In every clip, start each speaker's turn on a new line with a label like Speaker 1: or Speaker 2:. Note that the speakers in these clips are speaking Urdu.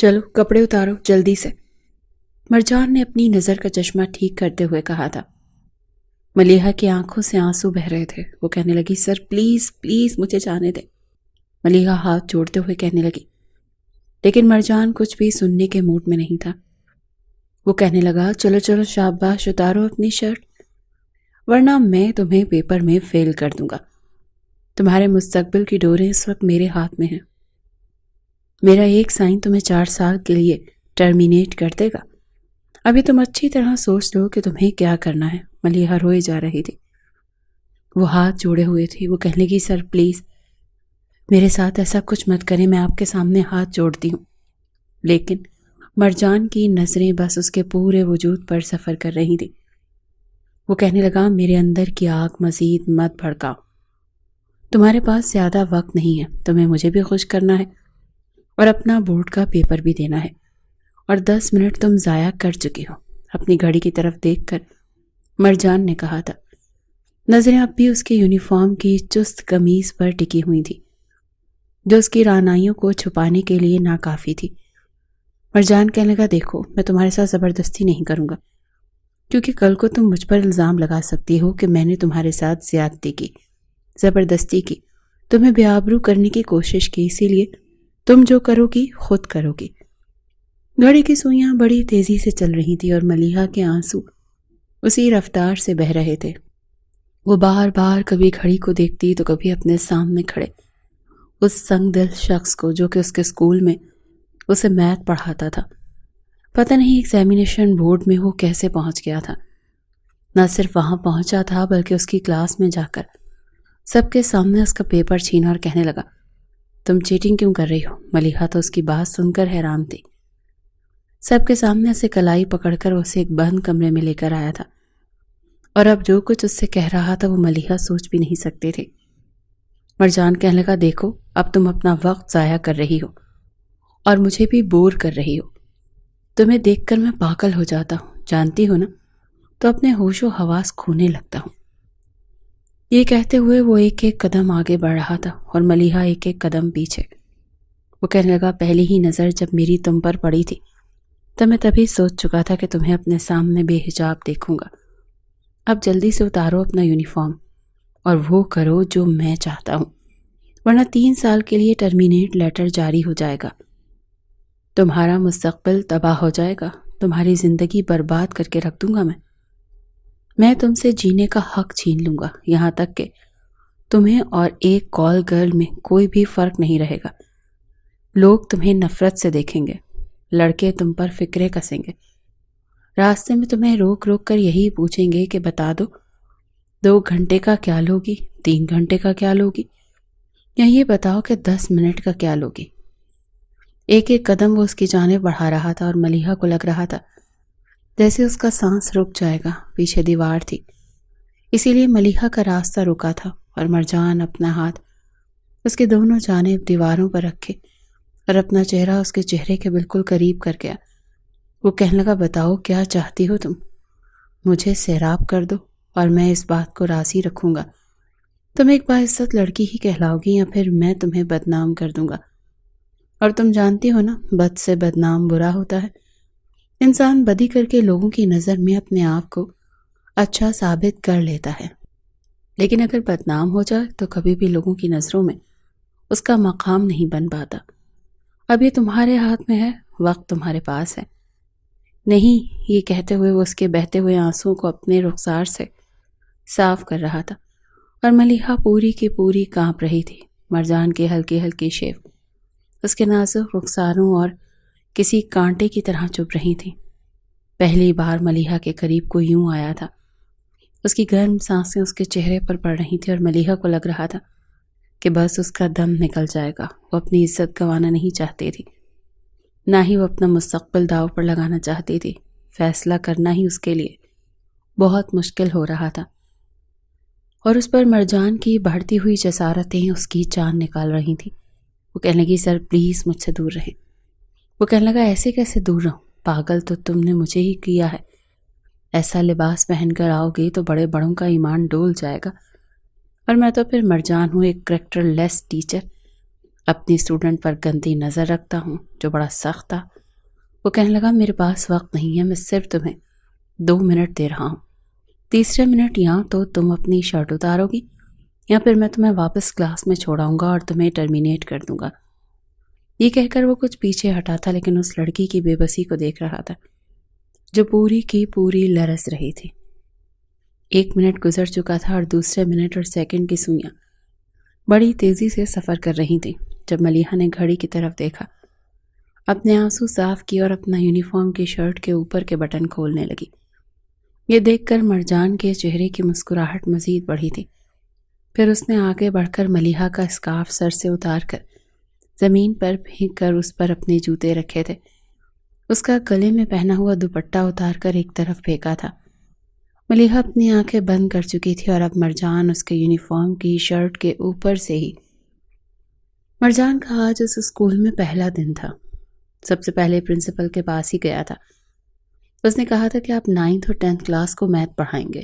Speaker 1: چلو کپڑے اتارو جلدی سے، مرجان نے اپنی نظر کا چشمہ ٹھیک کرتے ہوئے کہا تھا۔ ملیحہ کی آنکھوں سے آنسو بہہ رہے تھے۔ وہ کہنے لگی، سر پلیز پلیز مجھے جانے دیں۔ ملیحہ ہاتھ جوڑتے ہوئے کہنے لگی، لیکن مرجان کچھ بھی سننے کے موڈ میں نہیں تھا۔ وہ کہنے لگا، چلو چلو شاباش، اتارو اپنی شرٹ، ورنہ میں تمہیں پیپر میں فیل کر دوں گا۔ تمہارے مستقبل کی ڈوریں اس وقت میرے ہاتھ میں ہیں۔ میرا ایک سائن تمہیں 4 سال کے لیے ٹرمینیٹ کر دے گا۔ ابھی تم اچھی طرح سوچ لو کہ تمہیں کیا کرنا ہے۔ ملیحہ روئے جا رہی تھی، وہ ہاتھ جوڑے ہوئے تھی۔ وہ کہنے لگی، سر پلیز میرے ساتھ ایسا کچھ مت کریں، میں آپ کے سامنے ہاتھ جوڑتی ہوں۔ لیکن مرجان کی نظریں بس اس کے پورے وجود پر سفر کر رہی تھی۔ وہ کہنے لگا، میرے اندر کی آگ مزید مت بھڑکاؤ، تمہارے پاس زیادہ وقت نہیں ہے، تمہیں مجھے بھی خوش کرنا ہے اور اپنا بورڈ کا پیپر بھی دینا ہے، اور 10 منٹ تم ضائع کر چکی ہو۔ اپنی گھڑی کی طرف دیکھ کر مرجان نے کہا تھا۔ نظریں اب بھی اس کی یونیفارم کی چست قمیض پر ٹکی ہوئی تھی، جو اس کی رعنائیوں کو چھپانے کے لیے ناکافی تھی۔ مرجان کہنے لگا، دیکھو میں تمہارے ساتھ زبردستی نہیں کروں گا، کیونکہ کل کو تم مجھ پر الزام لگا سکتی ہو کہ میں نے تمہارے ساتھ زیادتی کی، زبردستی کی، تمہیں بے آبرو کرنے کی کوشش کی، اسی لیے تم جو کرو گی خود کرو گی۔ گھڑی کی سوئیاں بڑی تیزی سے چل رہی تھی اور ملیحہ کے آنسو اسی رفتار سے بہہ رہے تھے۔ وہ بار بار کبھی گھڑی کو دیکھتی تو کبھی اپنے سامنے کھڑے اس سنگ دل شخص کو، جو کہ اس کے اسکول میں اسے میتھ پڑھاتا تھا۔ پتہ نہیں ایگزامینیشن بورڈ میں وہ کیسے پہنچ گیا تھا۔ نہ صرف وہاں پہنچا تھا بلکہ اس کی کلاس میں جا کر سب کے سامنے اس کا پیپر چھینا اور کہنے لگا، تم چیٹنگ کیوں کر رہی ہو؟ ملیحہ تو اس کی بات سن کر حیران تھی۔ سب کے سامنے اسے کلائی پکڑ کر اسے ایک بند کمرے میں لے کر آیا تھا، اور اب جو کچھ اس سے کہہ رہا تھا وہ ملیحہ سوچ بھی نہیں سکتے تھے۔ مرجان کہنے لگا، دیکھو اب تم اپنا وقت ضائع کر رہی ہو اور مجھے بھی بور کر رہی ہو۔ تمہیں دیکھ کر میں پاگل ہو جاتا ہوں، جانتی ہو نا، تو اپنے ہوش و حواس کھونے لگتا ہوں۔ یہ کہتے ہوئے وہ ایک ایک قدم آگے بڑھ رہا تھا اور ملیحہ ایک ایک قدم پیچھے۔ وہ کہنے لگا، پہلی ہی نظر جب میری تم پر پڑی تھی تو میں تبھی سوچ چکا تھا کہ تمہیں اپنے سامنے بے حجاب دیکھوں گا۔ اب جلدی سے اتارو اپنا یونیفارم اور وہ کرو جو میں چاہتا ہوں، ورنہ 3 سال کے لیے ٹرمینیٹ لیٹر جاری ہو جائے گا۔ تمہارا مستقبل تباہ ہو جائے گا، تمہاری زندگی برباد کر کے رکھ دوں گا میں تم سے جینے کا حق چھین لوں گا، یہاں تک کہ تمہیں اور ایک کال گرل میں کوئی بھی فرق نہیں رہے گا۔ لوگ تمہیں نفرت سے دیکھیں گے، لڑکے تم پر فکرے کسیں گے، راستے میں تمہیں روک روک کر یہی پوچھیں گے کہ بتا دو 2 گھنٹے کا کیا لوگی، 3 گھنٹے کا کیا لوگی، یا یہ بتاؤ کہ 10 منٹ کا کیا لوگی۔ ایک ایک قدم وہ اس کی جانب بڑھا رہا تھا اور ملیحہ کو لگ رہا تھا جیسے اس کا سانس رک جائے گا۔ پیچھے دیوار تھی، اسی لیے ملیحہ کا راستہ رکا تھا، اور مرجان اپنا ہاتھ اس کے دونوں جانب دیواروں پر رکھے اور اپنا چہرہ اس کے چہرے کے بالکل قریب کر گیا۔ وہ کہنے لگا، بتاؤ کیا چاہتی ہو تم؟ مجھے سیراب کر دو اور میں اس بات کو راضی رکھوں گا۔ تم ایک باعزت لڑکی ہی کہلاؤ گی، یا پھر میں تمہیں بدنام کر دوں گا، اور تم جانتی ہو نا، بد سے بدنام برا ہوتا ہے۔ انسان بدی کر کے لوگوں کی نظر میں اپنے آپ کو اچھا ثابت کر لیتا ہے، لیکن اگر بدنام ہو جائے تو کبھی بھی لوگوں کی نظروں میں اس کا مقام نہیں بن پاتا۔ اب یہ تمہارے ہاتھ میں ہے، وقت تمہارے پاس ہے۔ نہیں، یہ کہتے ہوئے وہ اس کے بہتے ہوئے آنسوں کو اپنے رخسار سے صاف کر رہا تھا، اور ملیحہ پوری کی پوری کانپ رہی تھی۔ مرجان کی ہلکی ہلکی شیف اس کے نازک رخساروں اور کسی کانٹے کی طرح چبھ رہی تھی۔ پہلی بار ملیحہ کے قریب کوئی یوں آیا تھا۔ اس کی گرم سانسیں اس کے چہرے پر پڑ رہی تھی، اور ملیحہ کو لگ رہا تھا کہ بس اس کا دم نکل جائے گا۔ وہ اپنی عزت گنوانا نہیں چاہتی تھی، نہ ہی وہ اپنا مستقبل داؤ پر لگانا چاہتی تھی۔ فیصلہ کرنا ہی اس کے لیے بہت مشکل ہو رہا تھا، اور اس پر مرجان کی بڑھتی ہوئی جسارتیں اس کی جان نکال رہی تھیں۔ وہ کہنے لگی، سر پلیز مجھ سے دور رہیں۔ وہ کہنے لگا، ایسے کیسے دور رہوں؟ پاگل تو تم نے مجھے ہی کیا ہے۔ ایسا لباس پہن کر آؤ گی تو بڑے بڑوں کا ایمان ڈول جائے گا، اور میں تو پھر مرجان ہوں، ایک کریکٹر لیس ٹیچر۔ اپنی اسٹوڈنٹ پر گندی نظر رکھتا ہوں جو بڑا سخت تھا۔ وہ کہنے لگا میرے پاس وقت نہیں ہے، میں صرف تمہیں 2 منٹ دے رہا ہوں، تیسرے منٹ یا تو تم اپنی شرٹ اتارو گی یا پھر میں تمہیں واپس کلاس میں چھوڑاؤں گا اور تمہیں ٹرمینیٹ کر دوں گا۔ یہ کہہ کر وہ کچھ پیچھے ہٹا تھا لیکن اس لڑکی کی بے بسی کو دیکھ رہا تھا جو پوری کی پوری لرز رہی تھی۔ 1 منٹ گزر چکا تھا اور دوسرے منٹ اور سیکنڈ کی سوئیاں بڑی تیزی سے سفر کر رہی تھیں۔ جب ملیحہ نے گھڑی کی طرف دیکھا، اپنے آنسو صاف کیے اور اپنا یونیفارم کی شرٹ کے اوپر کے بٹن کھولنے لگی۔ یہ دیکھ کر مرجان کے چہرے کی مسکراہٹ مزید بڑھی تھی۔ پھر اس نے آگے بڑھ کر ملیحہ کا اسکارف سر سے اتار کر زمین پر پھینک کر اس پر اپنے جوتے رکھے تھے۔ اس کا گلے میں پہنا ہوا دوپٹہ اتار کر ایک طرف پھینکا تھا۔ ملیحہ اپنی آنکھیں بند کر چکی تھی اور اب مرجان اس کے یونیفارم کی شرٹ کے اوپر سے ہی۔ مرجان کا آج اس اسکول میں پہلا دن تھا۔ سب سے پہلے پرنسپل کے پاس ہی گیا تھا۔ اس نے کہا تھا کہ آپ 9th اور 10th کلاس کو میتھ پڑھائیں گے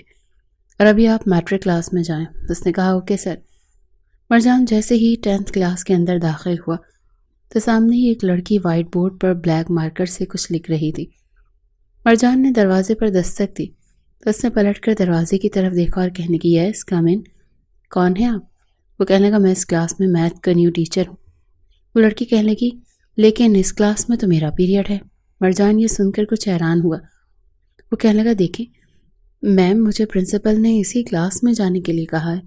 Speaker 1: اور ابھی آپ میٹرک کلاس میں جائیں۔ اس نے کہا اوکے سر۔ مرجان جیسے ہی 10th کلاس کے اندر داخل ہوا تو سامنے ہی ایک لڑکی وائٹ بورڈ پر بلیک مارکر سے کچھ لکھ رہی تھی۔ مرجان نے دروازے پر دستک دی تو اس نے پلٹ کر دروازے کی طرف دیکھا اور کہنے کی یس کم ان۔ کون ہے آپ؟ وہ کہنے لگا میں اس کلاس میں میتھ کا نیو ٹیچر ہوں۔ وہ لڑکی کہنے لگی لیکن اس کلاس میں تو میرا پیریڈ ہے۔ مرجان یہ سن کر کچھ حیران ہوا۔ وہ کہنے لگا دیکھیں میم مجھے پرنسپل نے اسی کلاس میں جانے کے لیے کہا ہے۔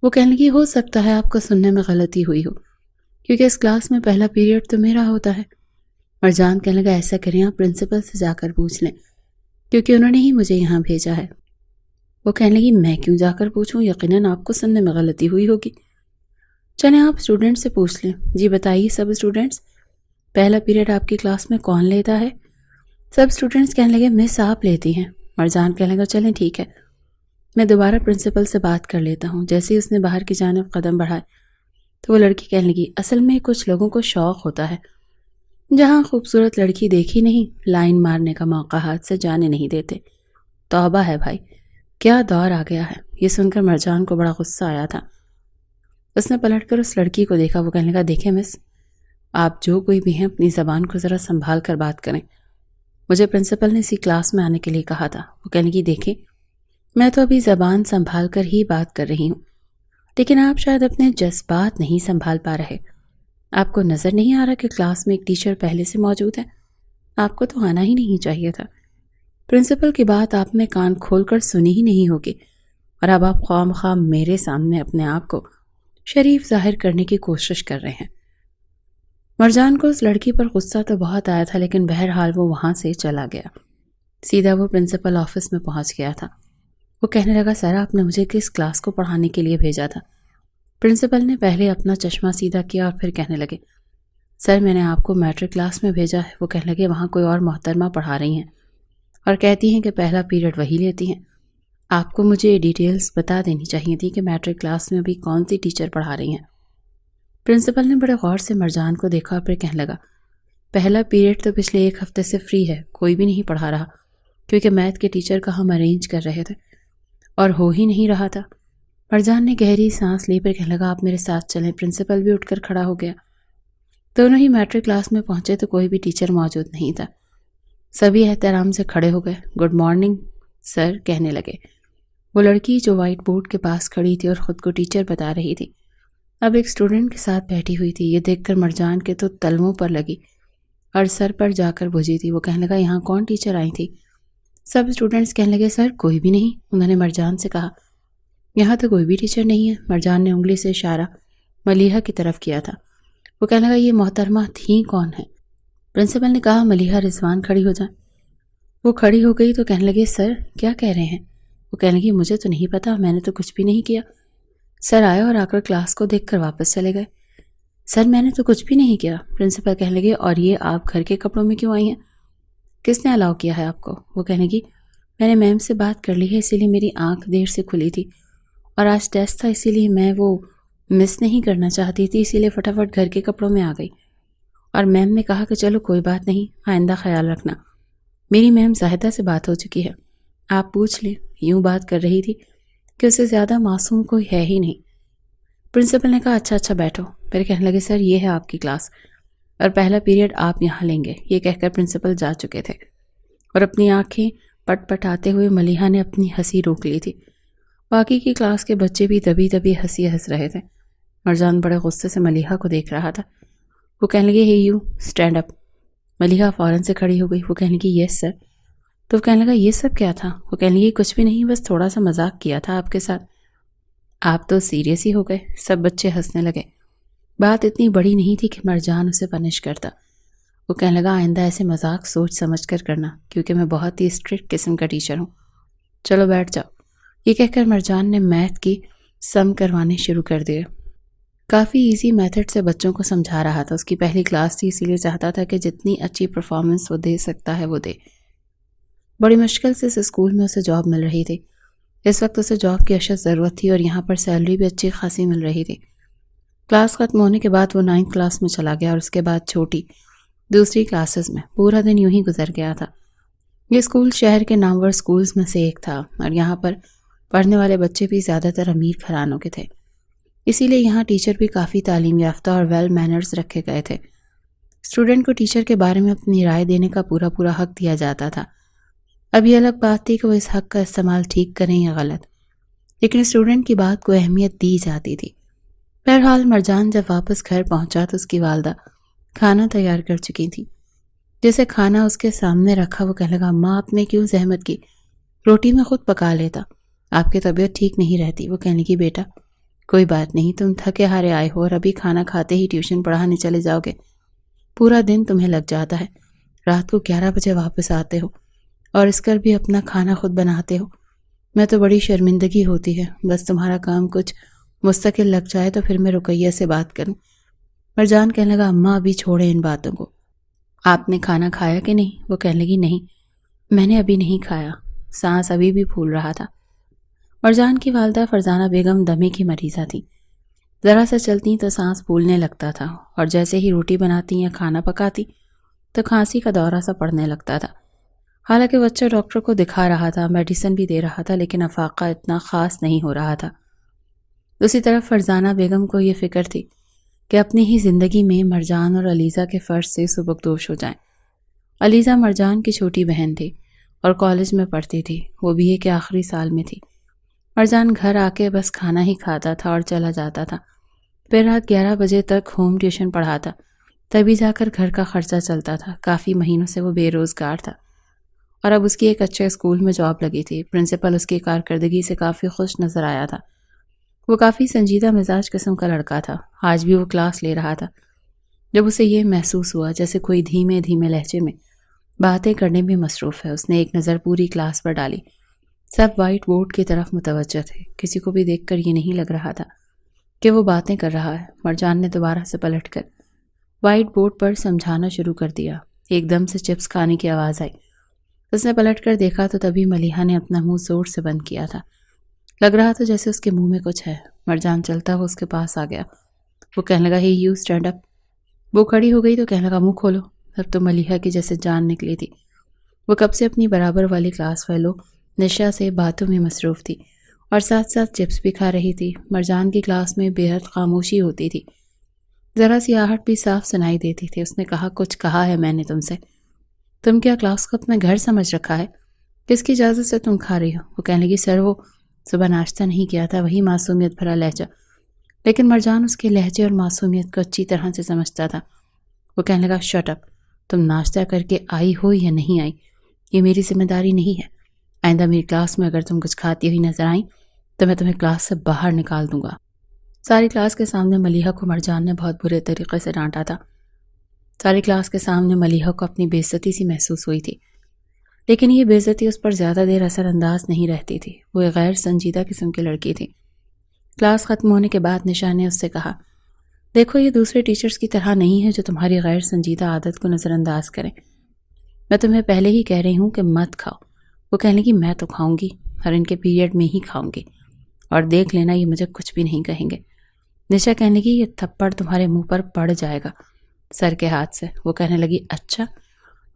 Speaker 1: وہ کہنے لگی ہو سکتا ہے آپ کو سننے میں غلطی ہوئی ہو کیونکہ اس کلاس میں پہلا پیریڈ تو میرا ہوتا ہے۔ مرجان کہنے لگا ایسا کریں آپ پرنسپل سے جا کر پوچھ لیں کیونکہ انہوں نے ہی مجھے یہاں بھیجا ہے۔ وہ کہنے لگی میں کیوں جا کر پوچھوں، یقیناً آپ کو سننے میں غلطی ہوئی ہوگی۔ چلیں آپ اسٹوڈنٹ سے پوچھ لیں۔ جی بتائیے سب اسٹوڈنٹس، پہلا پیریڈ آپ کی کلاس میں کون لیتا ہے؟ سب اسٹوڈنٹس کہنے لگے مس آپ لیتی ہیں۔ مرجان کہنے لگا چلیں ٹھیک ہے، میں دوبارہ پرنسپل سے بات کر لیتا ہوں۔ جیسے ہی اس نے باہر کی جانب قدم بڑھائے تو وہ لڑکی کہنے لگی اصل میں کچھ لوگوں کو شوق ہوتا ہے، جہاں خوبصورت لڑکی دیکھی نہیں لائن مارنے کا موقع ہاتھ سے جانے نہیں دیتے۔ توبہ ہے بھائی، کیا دور آ گیا ہے۔ یہ سن کر مرجان کو بڑا غصہ آیا تھا۔ اس نے پلٹ کر اس لڑکی کو دیکھا۔ وہ کہنے لگا دیکھیں مس، آپ جو کوئی بھی ہیں اپنی زبان کو ذرا سنبھال کر بات کریں۔ مجھے پرنسپل نے اسی کلاس میں آنے کے لیے کہا تھا۔ وہ کہنے کی دیکھیں میں تو ابھی زبان سنبھال کر ہی بات کر رہی ہوں، لیکن آپ شاید اپنے جذبات نہیں سنبھال پا رہے۔ آپ کو نظر نہیں آ رہا کہ کلاس میں ایک ٹیچر پہلے سے موجود ہے؟ آپ کو تو آنا ہی نہیں چاہیے تھا۔ پرنسپل کی بات آپ نے کان کھول کر سنی ہی نہیں ہوگی اور اب آپ خواہ مخواہ میرے سامنے اپنے آپ کو شریف ظاہر کرنے کی کوشش کر رہے ہیں۔ مرجان کو اس لڑکی پر غصہ تو بہت آیا تھا لیکن بہرحال وہ وہاں سے چلا گیا۔ سیدھا وہ پرنسپل آفس میں پہنچ گیا تھا۔ وہ کہنے لگا سر آپ نے مجھے کس کلاس کو پڑھانے کے لیے بھیجا تھا؟ پرنسپل نے پہلے اپنا چشمہ سیدھا کیا اور پھر کہنے لگے سر میں نے آپ کو میٹرک کلاس میں بھیجا ہے۔ وہ کہنے لگے وہاں کوئی اور محترمہ پڑھا رہی ہیں اور کہتی ہیں کہ پہلا پیریڈ وہی لیتی ہیں۔ آپ کو مجھے ڈیٹیلز بتا دینی چاہیے تھی کہ میٹرک کلاس میں ابھی کون سی ٹیچر پڑھا رہی ہیں۔ پرنسپل نے بڑے غور سے مرجان کو دیکھا اور پھر کہنے لگا پہلا پیریڈ تو پچھلے 1 ہفتے سے فری ہے، کوئی بھی نہیں پڑھا رہا کیونکہ میتھ کے ٹیچر کا ہم ارینج کر رہے تھے اور ہو ہی نہیں رہا تھا۔ مرجان نے گہری سانس لی، پھر کہنے لگا آپ میرے ساتھ چلیں۔ پرنسپل بھی اٹھ کر کھڑا ہو گیا۔ دونوں ہی میٹرک کلاس میں پہنچے تو کوئی بھی ٹیچر موجود نہیں تھا۔ سبھی احترام سے کھڑے ہو گئے۔ گڈ مارننگ سر کہنے لگے۔ وہ لڑکی جو وائٹ بورڈ کے پاس کھڑی تھی اور خود کو ٹیچر بتا رہی تھی اب ایک اسٹوڈنٹ کے ساتھ بیٹھی ہوئی تھی۔ یہ دیکھ کر مرجان کے تو تلووں پر لگی اور سر پر جا کر بجھی تھی۔ وہ کہنے لگا یہاں کون ٹیچر آئی تھی؟ سب اسٹوڈنٹس کہنے لگے سر کوئی بھی نہیں۔ انہوں نے مرجان سے کہا یہاں تو کوئی بھی ٹیچر نہیں ہے۔ مرجان نے انگلی سے اشارہ ملیحہ کی طرف کیا تھا۔ وہ کہنے لگا یہ محترمہ تھیں کون ہیں؟ پرنسپل نے کہا ملیحہ رضوان کھڑی ہو جائیں۔ وہ کھڑی ہو گئی تو کہنے لگے سر کیا کہہ رہے ہیں؟ وہ کہنے لگی مجھے تو نہیں پتا، میں نے تو کچھ بھی نہیں کیا۔ سر آئے اور آ کر کلاس کو دیکھ کر واپس چلے گئے۔ سر میں نے تو کچھ بھی نہیں کیا۔ پرنسپل کہنے لگے اور یہ آپ گھر کے کپڑوں میں کیوں آئی ہیں؟ کس نے الاؤ کیا ہے آپ کو؟ وہ کہنے لگی میں نے میم سے بات کر لی ہے، اسی لیے میری آنکھ دیر سے کھلی تھی اور آج ٹیسٹ تھا، اسی لیے میں وہ مس نہیں کرنا چاہتی تھی، اسی لیے فٹافٹ گھر کے کپڑوں میں آ گئی اور میم نے کہا کہ چلو کوئی بات نہیں، آئندہ خیال رکھنا۔ میری میم زاہدہ سے بات ہو چکی ہے، آپ پوچھ لیں۔ یوں بات کر رہی تھی کہ اسے زیادہ معصوم کوئی ہے ہی نہیں۔ پرنسپل نے کہا اچھا بیٹھو۔ پھر کہنے لگے سر یہ ہے آپ کی کلاس اور پہلا پیریڈ آپ یہاں لیں گے. یہ کہہ کر پرنسپل جا چکے تھے اور اپنی آنکھیں پٹ پٹاتے ہوئے ملیحہ نے اپنی ہنسی روک لی تھی. باقی کی کلاس کے بچے بھی دبی دبی ہنس رہے تھے. مرجان بڑے غصے سے ملیحہ کو دیکھ رہا تھا. وہ کہنے لگے ہے یو اسٹینڈ اپ. ملیحہ فوراً سے کھڑی ہو گئی. وہ کہنے لگی یس سر. تو وہ کہنے لگا یہ سب کیا تھا؟ وہ کہنے لگی کچھ بھی نہیں، بس تھوڑا سا مذاق کیا تھا آپ کے ساتھ. آپ تو سیریس ہی ہو گئے. سب بچے ہنسنے لگے. بات اتنی بڑی نہیں تھی کہ مرجان اسے پنش کرتا. وہ کہنے لگا آئندہ ایسے مذاق سوچ سمجھ کر کرنا، کیونکہ میں بہت ہی اسٹرکٹ قسم کا ٹیچر ہوں. چلو بیٹھ جاؤ. یہ کہہ کر مرجان نے میتھ کی سم کروانے شروع کر دیے. کافی ایزی میتھڈ سے بچوں کو سمجھا رہا تھا. اس کی پہلی کلاس تھی، اسی لیے چاہتا تھا کہ جتنی اچھی پرفارمنس وہ دے سکتا ہے وہ دے. بڑی مشکل سے اس اسکول میں اسے جاب مل رہی تھی. اس وقت اسے جاب کی اشد ضرورت تھی اور یہاں پر سیلری بھی اچھی خاصی مل رہی تھی. کلاس ختم ہونے کے بعد وہ 9th کلاس میں چلا گیا اور اس کے بعد چھوٹی دوسری کلاسز میں. پورا دن یوں ہی گزر گیا تھا. یہ اسکول شہر کے نامور اسکولز میں سے ایک تھا اور یہاں پر پڑھنے والے بچے بھی زیادہ تر امیر گھرانوں کے تھے. اسی لیے یہاں ٹیچر بھی کافی تعلیم یافتہ اور ویل مینرز رکھے گئے تھے. اسٹوڈنٹ کو ٹیچر کے بارے میں اپنی رائے دینے کا پورا حق دیا جاتا تھا. اب یہ الگ بات تھی کہ وہ اس حق کا استعمال ٹھیک کریں یا غلط، لیکن اسٹوڈنٹ کی بات کو اہمیت دی جاتی تھی. بہرحال مرجان جب واپس گھر پہنچا تو اس کی والدہ کھانا تیار کر چکی تھی. جیسے کھانا اس کے سامنے رکھا وہ کہنے لگا ماں آپ نے کیوں زحمت کی، روٹی میں خود پکا لیتا، آپ کی طبیعت ٹھیک نہیں رہتی. وہ کہنے کی بیٹا کوئی بات نہیں، تم تھکے ہارے آئے ہو اور ابھی کھانا کھاتے ہی ٹیوشن پڑھانے چلے جاؤ گے. پورا دن تمہیں لگ جاتا ہے، رات کو 11 بجے واپس آتے ہو اور اس کر بھی اپنا کھانا خود بناتے ہو. میں تو بڑی شرمندگی ہوتی ہے، بس تمہارا کام کچھ مستقل لگ جائے تو پھر میں رقیہ سے بات کروں. مرجان کہنے لگا اماں ابھی چھوڑے ان باتوں کو، آپ نے کھانا کھایا کہ نہیں؟ وہ کہنے لگی نہیں میں نے ابھی نہیں کھایا، سانس ابھی بھی پھول رہا تھا. مرجان کی والدہ فرزانہ بیگم دمے کی مریضہ تھی. ذرا سا چلتی تو سانس پھولنے لگتا تھا اور جیسے ہی روٹی بناتی یا کھانا پکاتی تو کھانسی کا دورہ سا پڑنے لگتا تھا. حالانکہ بچہ ڈاکٹر کو دکھا رہا تھا، میڈیسن بھی دے رہا تھا، لیکن افاقہ اتنا خاص نہیں ہو رہا تھا. دوسری طرف فرزانہ بیگم کو یہ فکر تھی کہ اپنی ہی زندگی میں مرجان اور علیزہ کے فرض سے سبکدوش ہو جائیں. علیزہ مرجان کی چھوٹی بہن تھی اور کالج میں پڑھتی تھی. وہ بی اے کے آخری سال میں تھی. مرجان گھر آ کے بس کھانا ہی کھاتا تھا اور چلا جاتا تھا. پھر رات 11 بجے تک ہوم ٹیوشن پڑھاتا، تبھی جا کر گھر کا خرچہ چلتا تھا. کافی مہینوں سے وہ بے روزگار تھا اور اب اس کی ایک اچھے اسکول میں جاب لگی تھی. پرنسپل اس کی کارکردگی سے کافی خوش نظر آیا تھا. وہ کافی سنجیدہ مزاج قسم کا لڑکا تھا. آج بھی وہ کلاس لے رہا تھا جب اسے یہ محسوس ہوا جیسے کوئی دھیمے دھیمے لہجے میں باتیں کرنے میں مصروف ہے. اس نے ایک نظر پوری کلاس پر ڈالی. سب وائٹ بورڈ کی طرف متوجہ تھے. کسی کو بھی دیکھ کر یہ نہیں لگ رہا تھا کہ وہ باتیں کر رہا ہے. مرجان نے دوبارہ سے پلٹ کر وائٹ بورڈ پر سمجھانا شروع کر دیا. ایک دم سے چپس کھانے کی آواز آئی. اس نے پلٹ کر دیکھا تو تبھی ملیحہ نے اپنا منہ زور سے بند کیا تھا. لگ رہا تھا جیسے اس کے منہ میں کچھ ہے. مرجان چلتا ہوا اس کے پاس آ گیا. وہ کہنے لگا یو اسٹینڈ اپ. وہ کھڑی ہو گئی تو کہنے لگا منہ کھولو. اب تو ملیحہ کی جیسے جان نکلی تھی. وہ کب سے اپنی برابر والی کلاس فیلو نشا سے باتوں میں مصروف تھی اور ساتھ ساتھ چپس بھی کھا رہی تھی. مرجان کی کلاس میں بے حد خاموشی ہوتی تھی. ذرا سی آہٹ بھی صاف سنائی دیتی تھی. اس نے کہا کچھ کہا ہے میں نے تم سے؟ تم کیا کلاس کو اپنا گھر سمجھ رکھا ہے؟ کس کی اجازت سے تم کھا رہی ہو؟ وہ کہنے لگی سر وہ صبح ناشتہ نہیں کیا تھا. وہی معصومیت بھرا لہجہ. لیکن مرجان اس کے لہجے اور معصومیت کو اچھی طرح سے سمجھتا تھا. وہ کہنے لگا شٹ اپ. تم ناشتہ کر کے آئی ہو یا نہیں آئی یہ میری ذمہ داری نہیں ہے. آئندہ میری کلاس میں اگر تم کچھ کھاتی ہوئی نظر آئیں تو میں تمہیں کلاس سے باہر نکال دوں گا. ساری کلاس کے سامنے ملیحہ کو مرجان نے بہت برے طریقے سے ڈانٹا تھا. ساری کلاس کے سامنے ملیحہ کو اپنی بے عزتی سی محسوس ہوئی تھی. لیکن یہ بے عزتی اس پر زیادہ دیر اثر انداز نہیں رہتی تھی. وہ ایک غیر سنجیدہ قسم کی لڑکی تھی. کلاس ختم ہونے کے بعد نشا نے اس سے کہا دیکھو یہ دوسرے ٹیچرز کی طرح نہیں ہے جو تمہاری غیر سنجیدہ عادت کو نظر انداز کریں. میں تمہیں پہلے ہی کہہ رہی ہوں کہ مت کھاؤ. وہ کہنے لگی میں تو کھاؤں گی اور ان کے پیریڈ میں ہی کھاؤں گی اور دیکھ لینا یہ مجھے کچھ بھی نہیں کہیں گے. نشا کہنے لگی یہ تھپڑ تمہارے منہ پر پڑ جائے گا سر کے ہاتھ سے. وہ کہنے لگی اچھا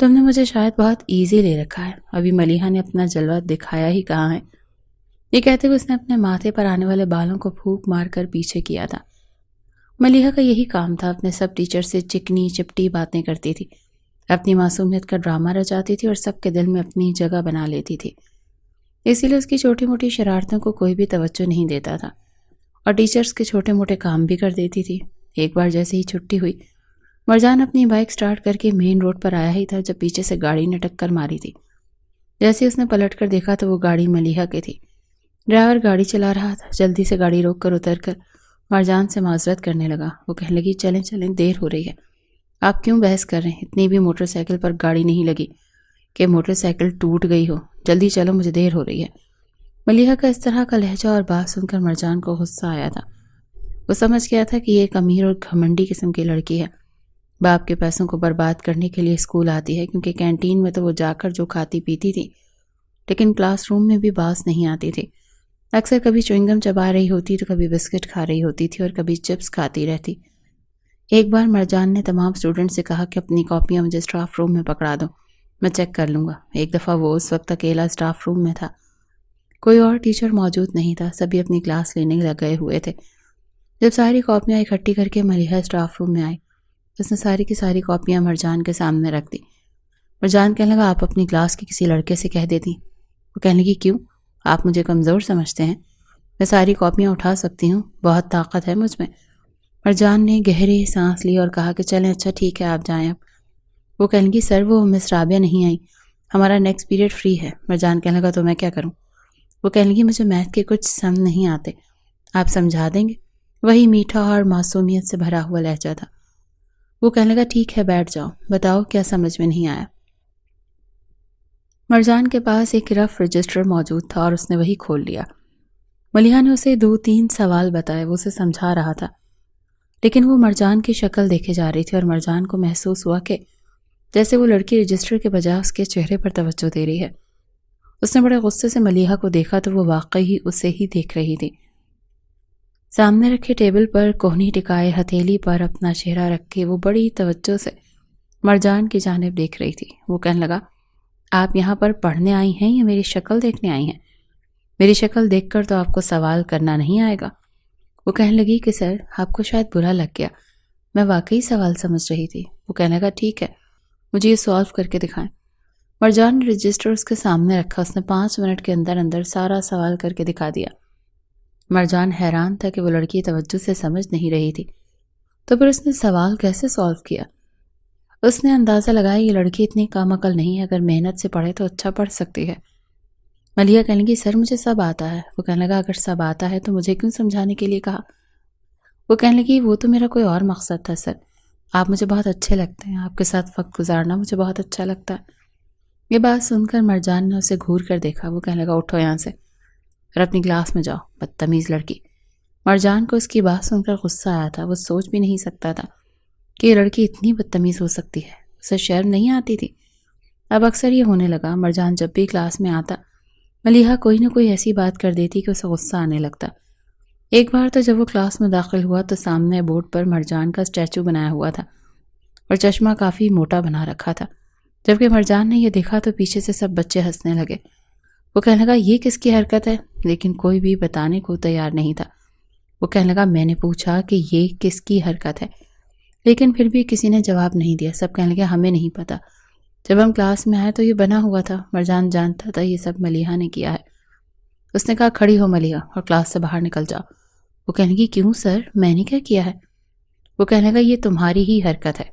Speaker 1: تم نے مجھے شاید بہت ایزی لے رکھا ہے. ابھی ملیحہ نے اپنا جلوہ دکھایا ہی کہاں ہے. یہ کہتے ہوئے اس نے اپنے ماتھے پر آنے والے بالوں کو پھونک مار کر پیچھے کیا تھا. ملیحہ کا یہی کام تھا، اپنے سب ٹیچر سے چکنی چپٹی باتیں کرتی تھی، اپنی معصومیت کا ڈرامہ رچاتی تھی اور سب کے دل میں اپنی جگہ بنا لیتی تھی۔ اسی لیے اس کی چھوٹی موٹی شرارتوں کو کوئی بھی توجہ نہیں دیتا تھا اور ٹیچرز کے چھوٹے موٹے کام بھی کر دیتی تھی۔ ایک بار جیسے ہی چھٹی ہوئی، مرجان اپنی بائک سٹارٹ کر کے مین روڈ پر آیا ہی تھا جب پیچھے سے گاڑی نے ٹکر ماری تھی۔ جیسے اس نے پلٹ کر دیکھا تو وہ گاڑی ملیحہ کی تھی۔ ڈرائیور گاڑی چلا رہا تھا، جلدی سے گاڑی روک کر اتر کر مرجان سے معذرت کرنے لگا۔ وہ کہنے لگی چلیں چلیں، دیر ہو رہی ہے، آپ کیوں بحث کر رہے ہیں؟ اتنی بھی موٹر سائیکل پر گاڑی نہیں لگی کہ موٹر سائیکل ٹوٹ گئی ہو، جلدی چلو مجھے دیر ہو رہی ہے۔ ملیحہ کا اس طرح کا لہجہ اور بات سن کر مرجان کو غصہ آیا تھا۔ وہ سمجھ گیا تھا کہ یہ ایک امیر اور گھمنڈی قسم کی لڑکی ہے، باپ کے پیسوں کو برباد کرنے کے لیے اسکول آتی ہے، کیونکہ کینٹین میں تو وہ جا کر جو کھاتی پیتی تھی لیکن کلاس روم میں بھی باز نہیں آتی تھی۔ اکثر کبھی چوئنگم چبا رہی ہوتی تو کبھی بسکٹ کھا رہی ہوتی تھی اور کبھی چپس کھاتی رہتی۔ ایک بار مرجان نے تمام اسٹوڈنٹ سے کہا کہ اپنی کاپیاں مجھے اسٹاف روم میں پکڑا دو، میں چیک کر لوں گا۔ ایک دفعہ وہ اس وقت اکیلا اسٹاف روم میں تھا، کوئی اور ٹیچر موجود نہیں تھا، سبھی اپنی کلاس لینے لگے ہوئے تھے۔ جب ساری کاپیاں اکٹھی کر کے ملیحہ اسٹاف روم میں آئی، اس نے ساری کی ساری کاپیاں مرجان کے سامنے رکھ دی۔ مرجان کہنے لگا آپ اپنی کلاس کے کسی لڑکے سے کہہ دیتی۔ وہ کہنے لگی کیوں؟ آپ مجھے کمزور سمجھتے ہیں؟ میں ساری کاپیاں اٹھا سکتی ہوں، بہت طاقت ہے مجھ میں۔ مرجان نے گہری سانس لی اور کہا کہ چلیں اچھا ٹھیک ہے آپ جائیں اب۔ وہ کہنے لگی سر وہ مس رابعہ نہیں آئی، ہمارا نیکسٹ پیریڈ فری ہے۔ مرجان کہنے لگا تو میں کیا کروں؟ وہ کہنے لگی مجھے میتھ کے کچھ سم نہیں آتے، آپ سمجھا دیں گے؟ وہی میٹھا اور معصومیت سے بھرا ہوا لہجہ تھا۔ وہ کہنے لگا ٹھیک ہے بیٹھ جاؤ، بتاؤ کیا سمجھ میں نہیں آیا؟ مرجان کے پاس ایک رف رجسٹر موجود تھا اور اس نے وہی کھول لیا۔ ملیحہ نے اسے 2-3 سوال بتائے، وہ اسے سمجھا رہا تھا لیکن وہ مرجان کی شکل دیکھے جا رہی تھی اور مرجان کو محسوس ہوا کہ جیسے وہ لڑکی رجسٹر کے بجائے اس کے چہرے پر توجہ دے رہی ہے۔ اس نے بڑے غصے سے ملیحہ کو دیکھا تو وہ واقعی اسے ہی دیکھ رہی تھی۔ سامنے رکھے ٹیبل پر کوہنی ٹکائے ہتھیلی پر اپنا چہرہ رکھ کے وہ بڑی توجہ سے مرجان کی جانب دیکھ رہی تھی۔ وہ کہنے لگا آپ یہاں پر پڑھنے آئی ہیں یا میری شکل دیکھنے آئی ہیں؟ میری شکل دیکھ کر تو آپ کو سوال کرنا نہیں آئے گا۔ وہ کہنے لگی کہ سر آپ کو شاید برا لگ گیا، میں واقعی سوال سمجھ رہی تھی۔ وہ کہنے لگا ٹھیک ہے مجھے یہ سالو کر کے دکھائیں۔ مرجان نے رجسٹر اس کے سامنے رکھا، اس نے 5 منٹ کے اندر اندر سارا سوال کر کے دکھا دیا۔ مرجان حیران تھا کہ وہ لڑکی توجہ سے سمجھ نہیں رہی تھی، تو پھر اس نے سوال کیسے سالو کیا؟ اس نے اندازہ لگایا یہ لڑکی اتنی کم عقل نہیں ہے، اگر محنت سے پڑھے تو اچھا پڑھ سکتی ہے۔ ملیحہ کہنے لگی سر مجھے سب آتا ہے۔ وہ کہنے لگا اگر سب آتا ہے تو مجھے کیوں سمجھانے کے لیے کہا؟ وہ کہنے لگی وہ تو میرا کوئی اور مقصد تھا سر، آپ مجھے بہت اچھے لگتے ہیں، آپ کے ساتھ وقت گزارنا مجھے بہت اچھا لگتا ہے۔ یہ بات سن کر مرجان نے اسے گھور کر دیکھا۔ وہ کہنے لگا اٹھو یہاں سے اور اپنی کلاس میں جاؤ، بدتمیز لڑکی۔ مرجان کو اس کی بات سن کر غصہ آیا تھا، وہ سوچ بھی نہیں سکتا تھا کہ یہ لڑکی اتنی بدتمیز ہو سکتی ہے، اسے شرم نہیں آتی تھی۔ اب اکثر یہ ہونے لگا، مرجان جب بھی کلاس میں آتا ملیحہ کوئی نہ کوئی ایسی بات کر دیتی کہ اسے غصہ آنے لگتا۔ ایک بار تو جب وہ کلاس میں داخل ہوا تو سامنے بورڈ پر مرجان کا اسٹیچو بنایا ہوا تھا اور چشمہ کافی موٹا بنا رکھا تھا۔ جبکہ مرجان نے یہ دیکھا تو پیچھے سے سب بچے ہنسنے لگے۔ وہ کہنے لگا یہ کس کی حرکت ہے؟ لیکن کوئی بھی بتانے کو تیار نہیں تھا۔ وہ کہنے لگا میں نے پوچھا کہ یہ کس کی حرکت ہے، لیکن پھر بھی کسی نے جواب نہیں دیا۔ سب کہنے لگے ہمیں نہیں پتا، جب ہم کلاس میں آئے تو یہ بنا ہوا تھا، مرجان جانتا تھا یہ سب ملیحہ نے کیا ہے۔ اس نے کہا کھڑی ہو ملیحہ اور کلاس سے باہر نکل جاؤ۔ وہ کہنے لگی کیوں سر، میں نے کیا کیا ہے؟ وہ کہنے لگا یہ تمہاری ہی حرکت ہے،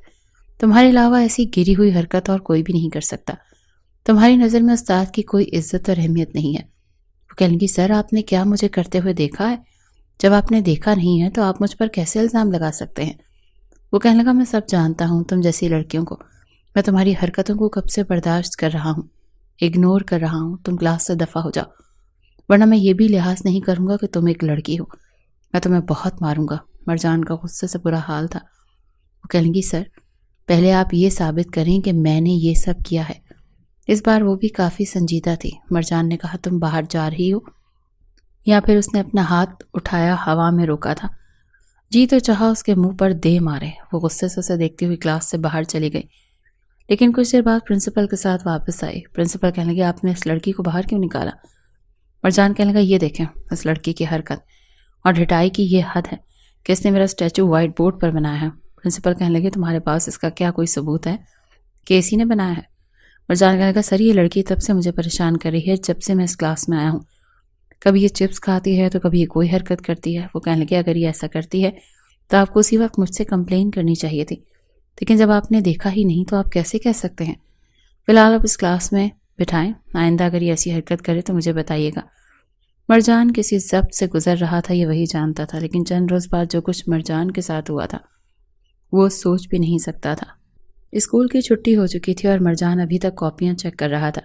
Speaker 1: تمہارے علاوہ ایسی گری ہوئی حرکت اور کوئی بھی نہیں کر سکتا، تمہاری نظر میں استاد کی کوئی عزت اور اہمیت نہیں ہے۔ وہ کہنے لگی سر آپ نے کیا مجھے کرتے ہوئے دیکھا ہے؟ جب آپ نے دیکھا نہیں ہے تو آپ مجھ پر کیسے الزام لگا سکتے ہیں؟ وہ کہنے لگا میں سب جانتا ہوں، تم جیسی لڑکیوں کو، میں تمہاری حرکتوں کو کب سے برداشت کر رہا ہوں، اگنور کر رہا ہوں، تم کلاس سے دفع ہو جاؤ، ورنہ میں یہ بھی لحاظ نہیں کروں گا کہ تم ایک لڑکی ہو، میں تمہیں بہت ماروں گا۔ مرجان کا غصے سے برا حال تھا۔ وہ کہنے لگی سر پہلے آپ یہ ثابت کریں کہ میں نے یہ سب کیا ہے۔ اس بار وہ بھی کافی سنجیدہ تھی۔ مرجان نے کہا تم باہر جا رہی ہو؟ یا پھر اس نے اپنا ہاتھ اٹھایا ہوا میں روکا تھا، جی تو چاہا اس کے منہ پر دے مارے۔ وہ غصے سے اسے دیکھتی ہوئی کلاس سے باہر چلی گئی، لیکن کچھ دیر بعد پرنسپل کے ساتھ واپس آئی۔ پرنسپل کہنے لگے آپ نے اس لڑکی کو باہر کیوں نکالا؟ مرجان کہنے لگا یہ دیکھیں اس لڑکی کی حرکت اور ڈھٹائی کی یہ حد ہے کہ اس نے میرا اسٹیچو وائٹ بورڈ پر بنایا ہے۔ پرنسپل کہنے لگے تمہارے پاس اس کا کیا کوئی ثبوت ہے کہ اسی نے بنایا ہے؟ مرجان کہنے لگا سر یہ لڑکی تب سے مجھے پریشان کر رہی ہے جب سے میں اس کلاس میں آیا ہوں، کبھی یہ چپس کھاتی ہے تو کبھی یہ کوئی حرکت کرتی ہے۔ وہ کہنے لگے اگر یہ ایسا کرتی ہے تو آپ کو اسی وقت مجھ سے کمپلین کرنی چاہیے تھی، لیکن جب آپ نے دیکھا ہی نہیں تو آپ کیسے کہہ سکتے ہیں؟ فی الحال آپ اس کلاس میں بٹھائیں، آئندہ اگر یہ ایسی حرکت کرے تو مجھے بتائیے گا۔ مرجان کسی ضبط سے گزر رہا تھا، یہ وہی جانتا تھا، لیکن چند روز بعد جو کچھ مرجان کے ساتھ ہوا تھا وہ سوچ بھی نہیں سکتا تھا۔ اسکول کی چھٹی ہو چکی تھی اور مرجان ابھی تک کاپیاں چیک کر رہا تھا۔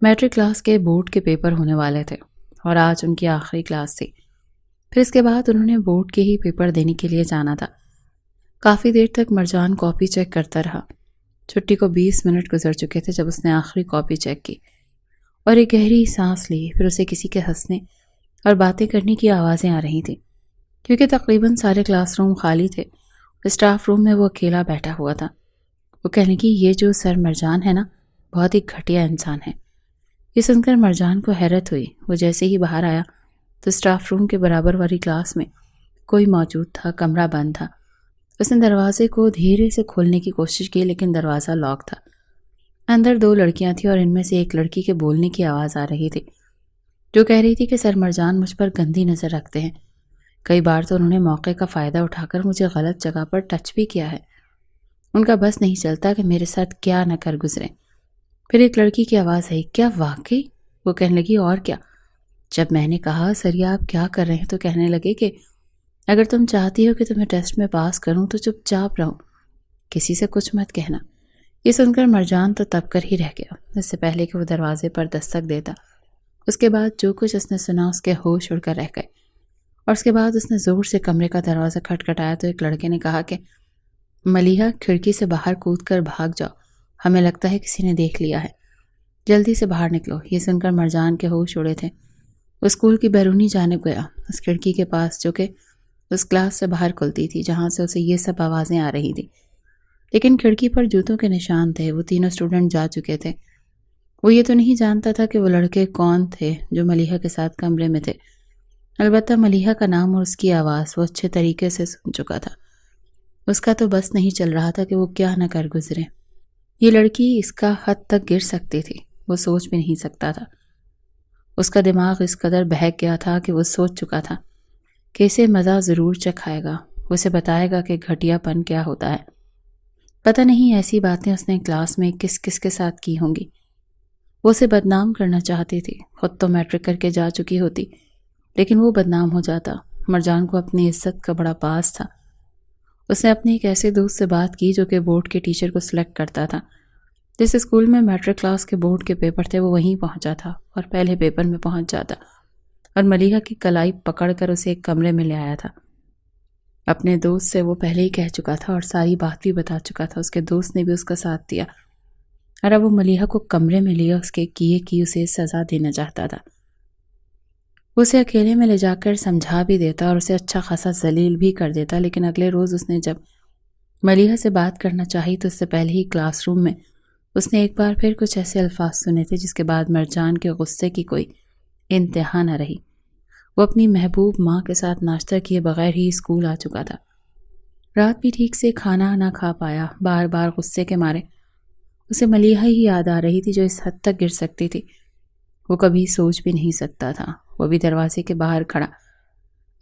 Speaker 1: میٹرک کلاس کے بورڈ کے پیپر ہونے والے تھے اور آج ان کی آخری کلاس تھی۔ پھر اس کے بعد انہوں نے بورڈ کے ہی پیپر دینے کے لیے جانا تھا۔ کافی دیر تک مرجان کاپی چیک کرتا رہا۔ چھٹی کو 20 منٹ گزر چکے تھے جب اس نے آخری کاپی چیک کی اور ایک گہری سانس لی۔ پھر اسے کسی کے ہنسنے اور باتیں کرنے کی آوازیں آ رہی تھیں، کیونکہ تقریباً سارے کلاس روم خالی تھے۔ اسٹاف روم میں وہ اکیلا بیٹھا ہوا تھا۔ وہ کہنے کی یہ جو سر مرجان ہے نا، بہت ہی گھٹیا انسان ہے۔ یہ سن کر مرجان کو حیرت ہوئی۔ وہ جیسے ہی باہر آیا تو اسٹاف روم کے برابر والی کلاس میں کوئی موجود تھا، کمرہ بند تھا۔ اس نے دروازے کو دھیرے سے کھولنے کی کوشش کی لیکن دروازہ لاک تھا۔ اندر 2 لڑکیاں تھیں اور ان میں سے ایک لڑکی کے بولنے کی آواز آ رہی تھی جو کہہ رہی تھی کہ سر مرجان مجھ پر گندی نظر رکھتے ہیں، کئی بار تو انہوں نے موقع کا فائدہ اٹھا کر مجھے غلط جگہ پر ٹچ بھی کیا ہے، ان کا بس نہیں چلتا کہ میرے ساتھ کیا نہ کر گزرے۔ پھر ایک لڑکی کی آواز آئی، کیا واقعی؟ وہ کہنے لگی اور کیا؟ جب میں نے کہا سر یہ آپ کیا کر رہے ہیں تو کہنے لگے کہ اگر تم چاہتی ہو کہ تمہیں ٹیسٹ میں پاس کروں تو چپ چاپ رہو، کسی سے کچھ مت کہنا۔ یہ سن کر مرجان تو تب کر ہی رہ گیا، اس سے پہلے کہ وہ دروازے پر دستک دیتا۔ اس کے بعد جو کچھ اس نے سنا اس کے ہوش اڑ کر رہ گئے، اور اس کے بعد اس نے زور سے کمرے کا دروازہ کھٹکھٹایا تو ایک لڑکے نے کہا کہ ملیحہ کھڑکی سے باہر کود کر بھاگ جاؤ، ہمیں لگتا ہے کسی نے دیکھ لیا ہے، جلدی سے باہر نکلو۔ یہ سن کر مرجان کے ہوش اڑے تھے۔ وہ اسکول کی بیرونی جانب گیا، اس کھڑکی کے پاس جو کہ اس کلاس سے باہر کھلتی تھی جہاں سے اسے یہ سب آوازیں آ رہی تھی، لیکن کھڑکی پر جوتوں کے نشان تھے۔ وہ تینوں اسٹوڈنٹ جا چکے تھے۔ وہ یہ تو نہیں جانتا تھا کہ وہ لڑکے کون تھے جو ملیحہ کے ساتھ کمرے میں تھے، البتہ ملیحہ کا نام اور اس کی آواز وہ اچھے طریقے سے سن چکا تھا۔ اس کا تو بس نہیں چل رہا تھا کہ وہ کیا نہ کر گزرے۔ یہ لڑکی اس کا حد تک گر سکتی تھی، وہ سوچ بھی نہیں سکتا تھا۔ اس کا دماغ اس قدر بہک گیا تھا کہ وہ سوچ چکا تھا کہ اسے مزہ ضرور چکھائے گا، وہ اسے بتائے گا کہ گھٹیا پن کیا ہوتا ہے۔ پتہ نہیں ایسی باتیں اس نے کلاس میں کس کس کے ساتھ کی ہوں گی۔ وہ اسے بدنام کرنا چاہتی تھی، خود تو میٹرک کر کے جا چکی ہوتی، لیکن وہ بدنام ہو جاتا۔ مرجان کو اپنی عزت کا بڑا پاس تھا۔ اس نے اپنے ایک ایسے دوست سے بات کی جو کہ بورڈ کے ٹیچر کو سلیکٹ کرتا تھا۔ جس اسکول میں میٹرک کلاس کے بورڈ کے پیپر تھے وہ وہیں پہنچا تھا اور پہلے پیپر میں پہنچ جاتا اور ملیحہ کی کلائی پکڑ کر اسے ایک کمرے میں لے آیا تھا۔ اپنے دوست سے وہ پہلے ہی کہہ چکا تھا اور ساری بات بھی بتا چکا تھا۔ اس کے دوست نے بھی اس کا ساتھ دیا اور اب وہ ملیحہ کو کمرے میں لیا اس کے کیے کی اسے سزا دینا چاہتا تھا۔ وہ اسے اکیلے میں لے جا کر سمجھا بھی دیتا اور اسے اچھا خاصا ذلیل بھی کر دیتا، لیکن اگلے روز اس نے جب ملیحہ سے بات کرنا چاہی تو اس سے پہلے ہی کلاس روم میں اس نے ایک بار پھر کچھ ایسے الفاظ سنے تھے جس کے بعد مرجان کے غصے کی کوئی انتہا نہ رہی۔ وہ اپنی محبوب ماں کے ساتھ ناشتہ کیے بغیر ہی اسکول آ چکا تھا۔ رات بھی ٹھیک سے کھانا نہ کھا پایا، بار بار غصے کے مارے اسے ملیحہ ہی یاد آ رہی تھی جو اس حد تک گر سکتی تھی۔ وہ کبھی سوچ بھی نہیں سکتا تھا۔ وہ بھی دروازے کے باہر کھڑا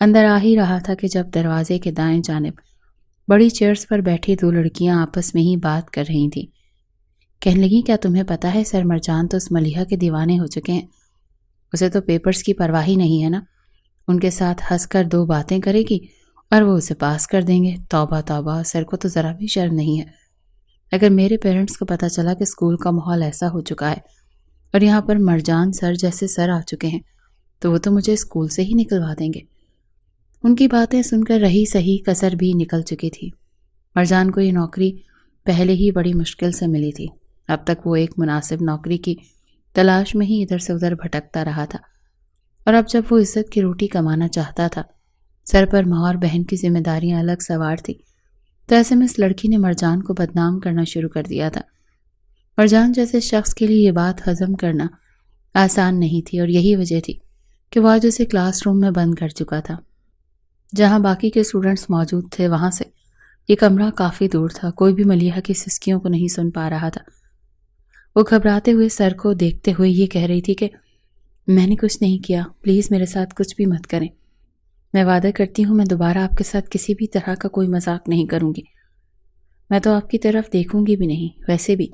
Speaker 1: اندر آ ہی رہا تھا کہ جب دروازے کے دائیں جانب بڑی چیئرز پر بیٹھی 2 لڑکیاں آپس میں ہی بات کر رہی تھیں۔ کہنے لگیں کیا تمہیں پتا ہے سر مرجان تو اس ملیحہ کے دیوانے ہو چکے ہیں، اسے تو پیپرز کی پرواہ ہی نہیں ہے نا، ان کے ساتھ ہنس کر 2 باتیں کرے گی اور وہ اسے پاس کر دیں گے۔ توبہ توبہ، سر کو تو ذرا بھی شرم نہیں ہے۔ اگر میرے پیرنٹس کو پتہ چلا کہ اسکول کا ماحول ایسا ہو چکا ہے اور یہاں پر مرجان سر جیسے سر آ چکے ہیں تو وہ تو مجھے اسکول سے ہی نکلوا دیں گے۔ ان کی باتیں سن کر رہی صحیح کسر بھی نکل چکی تھی۔ مرجان کو یہ نوکری پہلے ہی بڑی مشکل سے ملی تھی۔ اب تک وہ ایک مناسب نوکری کی تلاش میں ہی ادھر سے ادھر بھٹکتا رہا تھا، اور اب جب وہ عزت کی روٹی کمانا چاہتا تھا، سر پر ماں اور بہن کی ذمہ داریاں الگ سوار تھی، تو ایسے میں اس لڑکی نے مرجان کو بدنام کرنا شروع کر دیا تھا۔ مرجان جیسے شخص کے لیے یہ بات ہضم کرنا آسان نہیں تھی، اور یہی وجہ تھی کہ وہ آج اسے کلاس روم میں بند کر چکا تھا۔ جہاں باقی کے اسٹوڈنٹس موجود تھے وہاں سے یہ کمرہ کافی دور تھا، کوئی بھی ملیحہ کی سسکیوں کو نہیں سن پا رہا تھا۔ وہ گھبراتے ہوئے سر کو دیکھتے ہوئے یہ کہہ رہی تھی کہ میں نے کچھ نہیں کیا، پلیز میرے ساتھ کچھ بھی مت کریں، میں وعدہ کرتی ہوں میں دوبارہ آپ کے ساتھ کسی بھی طرح کا کوئی مذاق نہیں کروں گی، میں تو آپ کی طرف دیکھوں گی بھی نہیں، ویسے بھی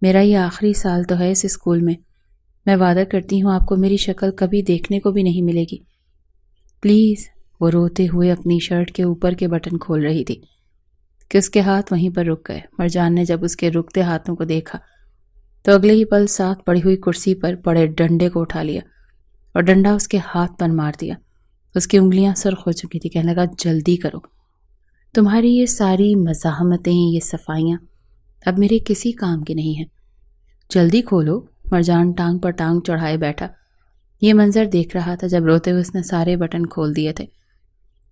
Speaker 1: میرا یہ آخری سال تو ہے اس اسکول میں وعدہ کرتی ہوں آپ کو میری شکل کبھی دیکھنے کو بھی نہیں ملے گی، پلیز۔ وہ روتے ہوئے اپنی شرٹ کے اوپر کے بٹن کھول رہی تھی کہ اس کے ہاتھ وہیں پر رک گئے۔ مرجان نے جب اس کے رکتے ہاتھوں کو دیکھا تو اگلے ہی پل ساتھ پڑی ہوئی کرسی پر پڑے ڈنڈے کو اٹھا لیا اور ڈنڈا اس کے ہاتھ پر مار دیا۔ اس کی انگلیاں سرخ ہو چکی تھی، کہنے لگا جلدی کرو، تمہاری یہ ساری مزاحمتیں، یہ صفائیاں اب میرے کسی کام کی نہیں ہیں، جلدی کھولو۔ مرجان ٹانگ پر ٹانگ چڑھائے بیٹھا یہ منظر دیکھ رہا تھا جب روتے ہوئے اس نے سارے بٹن کھول دیے تھے۔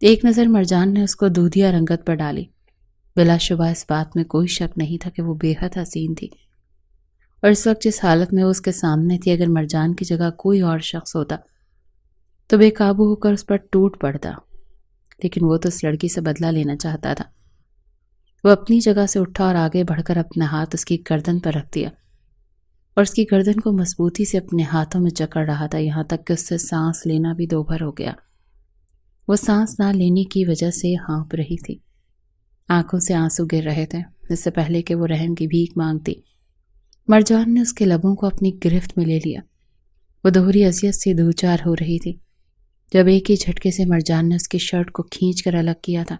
Speaker 1: ایک نظر مرجان نے اس کو دودھیا رنگت پر ڈالی، بلا شبہ اس بات میں کوئی شک نہیں تھا کہ وہ بے حد حسین تھی، اور اس وقت جس حالت میں وہ اس کے سامنے تھی اگر مرجان کی جگہ کوئی اور شخص ہوتا تو بے قابو ہو کر اس پر ٹوٹ پڑتا، لیکن وہ تو اس لڑکی سے بدلہ لینا چاہتا تھا۔ وہ اپنی جگہ سے اٹھا اور آگے بڑھ کر اپنا ہاتھ اس کی گردن پر رکھ دیا اور اس کی گردن کو مضبوطی سے اپنے ہاتھوں میں جکڑ رہا تھا، یہاں تک کہ اس سے سانس لینا بھی دوبھر ہو گیا۔ وہ سانس نہ لینے کی وجہ سے ہانپ رہی تھی، آنکھوں سے آنسو گر رہے تھے۔ اس سے پہلے کہ وہ رحم کی بھیک مانگتی، مرجان نے اس کے لبوں کو اپنی گرفت میں لے لیا۔ وہ دوہری اذیت سے دوچار ہو رہی تھی جب ایک ہی جھٹکے سے مرجان نے اس کی شرٹ کو کھینچ کر الگ کیا تھا۔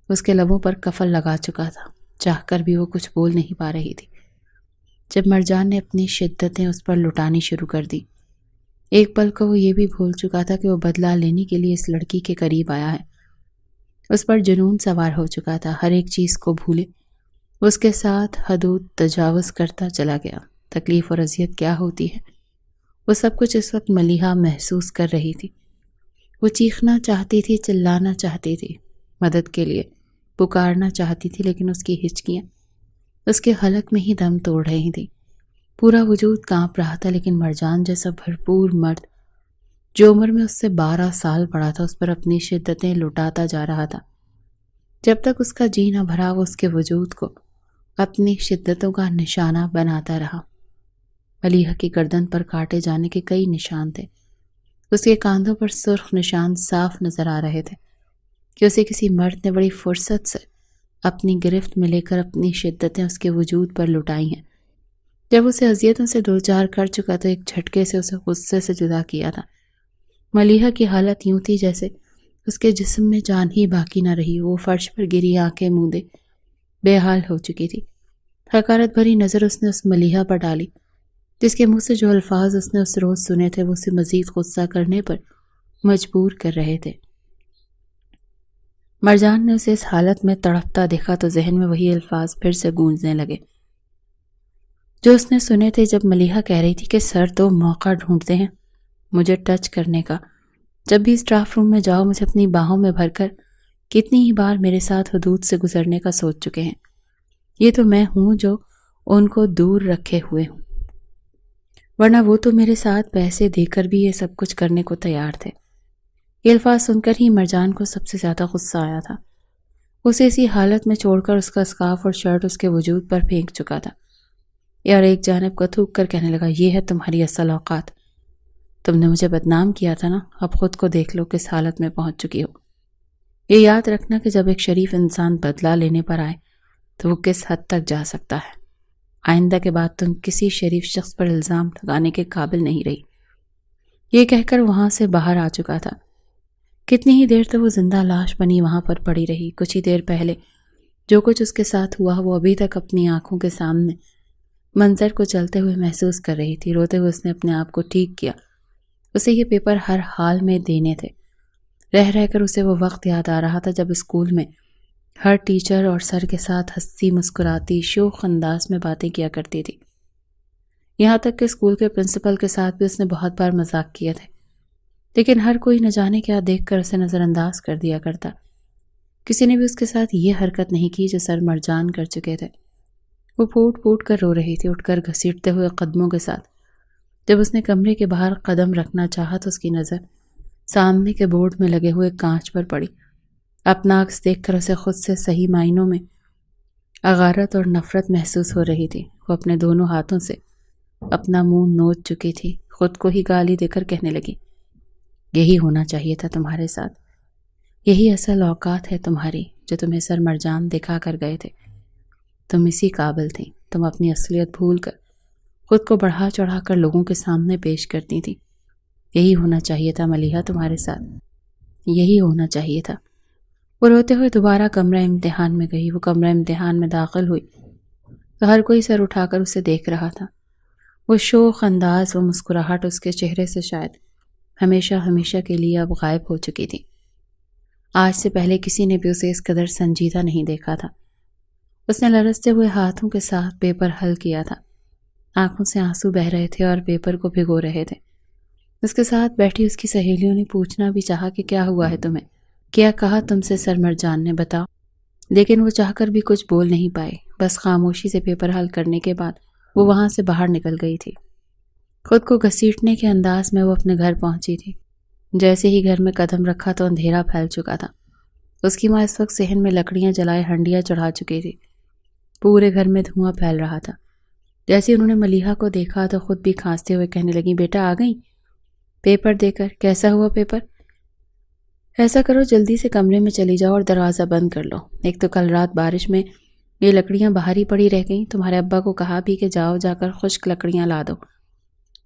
Speaker 1: اس کے لبوں پر کفل لگا چکا تھا، چاہ کر بھی وہ کچھ بول نہیں پا رہی تھی جب مرجان نے اپنی شدتیں اس پر لٹانی شروع کر دی۔ ایک پل کو وہ یہ بھی بھول چکا تھا کہ وہ بدلہ لینے کے لیے اس لڑکی کے قریب آیا ہے۔ اس پر جنون سوار ہو چکا تھا، ہر ایک چیز کو بھولے وہ اس کے ساتھ حدود تجاوز کرتا چلا گیا۔ تکلیف اور اذیت کیا ہوتی ہے وہ سب کچھ اس وقت ملیحہ محسوس کر رہی تھی۔ وہ چیخنا چاہتی تھی، چلانا چاہتی تھی، مدد کے لیے پکارنا چاہتی تھی، لیکن اس کی ہچکیاں اس کے حلق میں ہی دم توڑ رہی تھی۔ پورا وجود کانپ رہا تھا، لیکن مرجان جیسا بھرپور مرد جو عمر میں اس سے 12 سال بڑا تھا اس پر اپنی شدتیں لٹاتا جا رہا تھا۔ جب تک اس کا جی نہ بھرا وہ اس کے وجود کو اپنی شدتوں کا نشانہ بناتا رہا۔ ملیحہ کی گردن پر کاٹے جانے کے کئی نشان تھے، اس کے کاندھوں پر سرخ نشان صاف نظر آ رہے تھے کہ اسے کسی مرد نے بڑی فرصت سے اپنی گرفت میں لے کر اپنی شدتیں اس کے وجود پر لٹائی ہیں۔ جب اسے اذیتوں سے دوچار کر چکا تو ایک جھٹکے سے اسے غصے سے جدا کیا تھا۔ ملیحہ کی حالت یوں تھی جیسے اس کے جسم میں جان ہی باقی نہ رہی، وہ فرش پر گری آنکھیں موندے بے حال ہو چکی تھی۔ حقارت بھری نظر اس نے اس ملیحہ پر ڈالی جس کے منہ سے جو الفاظ اس نے اس روز سنے تھے وہ اسے مزید غصہ کرنے پر مجبور کر رہے تھے۔ مرجان نے اسے اس حالت میں تڑپتا دیکھا تو ذہن میں وہی الفاظ پھر سے گونجنے لگے جو اس نے سنے تھے جب ملیحہ کہہ رہی تھی کہ سر تو موقع ڈھونڈتے ہیں مجھے ٹچ کرنے کا، جب بھی اسٹاف روم میں جاؤ مجھے اپنی باہوں میں بھر کر کتنی ہی بار میرے ساتھ حدود سے گزرنے کا سوچ چکے ہیں، یہ تو میں ہوں جو ان کو دور رکھے ہوئے ہوں، ورنہ وہ تو میرے ساتھ پیسے دے کر بھی یہ سب کچھ کرنے کو تیار تھے۔ یہ الفاظ سن کر ہی مرجان کو سب سے زیادہ غصہ آیا تھا۔ اسے اسی حالت میں چھوڑ کر اس کا اسکارف اور شرٹ اس کے وجود پر پھینک چکا تھا اور ایک جانب کو تھوک کر کہنے لگا یہ ہے تمہاری اصل اوقات، تم نے مجھے بدنام کیا تھا نا، اب خود کو دیکھ لو کس حالت میں پہنچ چکی ہو۔ یہ یاد رکھنا کہ جب ایک شریف انسان بدلہ لینے پر آئے تو وہ کس حد تک جا سکتا ہے۔ آئندہ کے بعد تم کسی شریف شخص پر الزام لگانے کے قابل نہیں رہی۔ یہ کہہ کر وہاں سے باہر آ چکا تھا۔ کتنی ہی دیر تک وہ زندہ لاش بنی وہاں پر پڑی رہی۔ کچھ ہی دیر پہلے جو کچھ اس کے ساتھ ہوا وہ ابھی تک اپنی آنکھوں کے سامنے منظر کو چلتے ہوئے محسوس کر رہی تھی۔ روتے ہوئے اس نے اپنے آپ کو ٹھیک کیا، اسے یہ پیپر ہر حال میں دینے تھے۔ رہ رہ کر اسے وہ وقت یاد آ رہا تھا جب اسکول میں ہر ٹیچر اور سر کے ساتھ ہنسی مسکراتی شوخ انداز میں باتیں کیا کرتی تھی، یہاں تک کہ اسکول کے پرنسپل کے ساتھ بھی اس نے بہت بار مذاق کیے تھے، لیکن ہر کوئی نہ جانے کیا دیکھ کر اسے نظر انداز کر دیا کرتا۔ کسی نے بھی اس کے ساتھ یہ حرکت نہیں کی جو سر مرجان کر چکے تھے۔ وہ پھوٹ پھوٹ کر رو رہی تھی، اٹھ کر گھسیٹتے ہوئے قدموں کے ساتھ۔ جب اس نے کمرے کے باہر قدم رکھنا چاہا تو اس کی نظر سامنے کے بورڈ میں لگے ہوئے کانچ پر پڑی۔ اپنا عکس دیکھ کر اسے خود سے صحیح معنوں میں اغارت اور نفرت محسوس ہو رہی تھی۔ وہ اپنے دونوں ہاتھوں سے اپنا منہ نوچ چکی تھی، خود کو ہی گالی دے کر کہنے لگی، یہی ہونا چاہیے تھا تمہارے ساتھ، یہی اصل اوقات ہے تمہاری جو تمہیں سر مرجان دکھا کر گئے تھے۔ تم اسی قابل تھیں، تم اپنی اصلیت بھول کر خود کو بڑھا چڑھا کر لوگوں کے سامنے پیش کرتی تھی۔ یہی ہونا چاہیے تھا ملیحہ تمہارے ساتھ، یہی ہونا چاہیے تھا۔ وہ روتے ہوئے دوبارہ کمرہ امتحان میں گئی۔ وہ کمرہ امتحان میں داخل ہوئی تو ہر کوئی سر اٹھا کر اسے دیکھ رہا تھا۔ وہ شوخ انداز و مسکراہٹ اس کے چہرے سے شاید ہمیشہ ہمیشہ کے لیے اب غائب ہو چکی تھی۔ آج سے پہلے کسی نے بھی اسے اس قدر سنجیدہ نہیں دیکھا تھا۔ اس نے لرزتے ہوئے ہاتھوں کے ساتھ پیپر حل کیا تھا۔ آنکھوں سے آنسو بہہ رہے تھے اور پیپر کو بھگو رہے تھے۔ اس کے ساتھ بیٹھی اس کی سہیلیوں نے پوچھنا بھی چاہا کہ کیا ہوا ہے تمہیں، کیا کہا تم سے سر مرجان نے، بتاؤ، لیکن وہ چاہ کر بھی کچھ بول نہیں پائے۔ بس خاموشی سے پیپر حل کرنے کے بعد وہ وہاں سے باہر نکل گئی تھی۔ خود کو گھسیٹنے کے انداز میں وہ اپنے گھر پہنچی تھی۔ جیسے ہی گھر میں قدم رکھا تو اندھیرا پھیل چکا تھا۔ اس کی ماں اس وقت صحن میں لکڑیاں جلائے ہنڈیاں چڑھا چکی تھی۔ پورے گھر میں دھواں پھیل رہا تھا۔ جیسے انہوں نے ملیحہ کو دیکھا تو خود بھی کھانستے ہوئے کہنے لگی، بیٹا آ گئی پیپر دے کر، کیسا ہوا پیپر؟ ایسا کرو جلدی سے کمرے میں چلی جاؤ اور دروازہ بند کر لو۔ ایک تو کل رات بارش میں یہ لکڑیاں باہر ہی پڑی رہ گئیں۔ تمہارے ابا کو کہا بھی کہ جاؤ جا کر خشک لکڑیاں لا دو،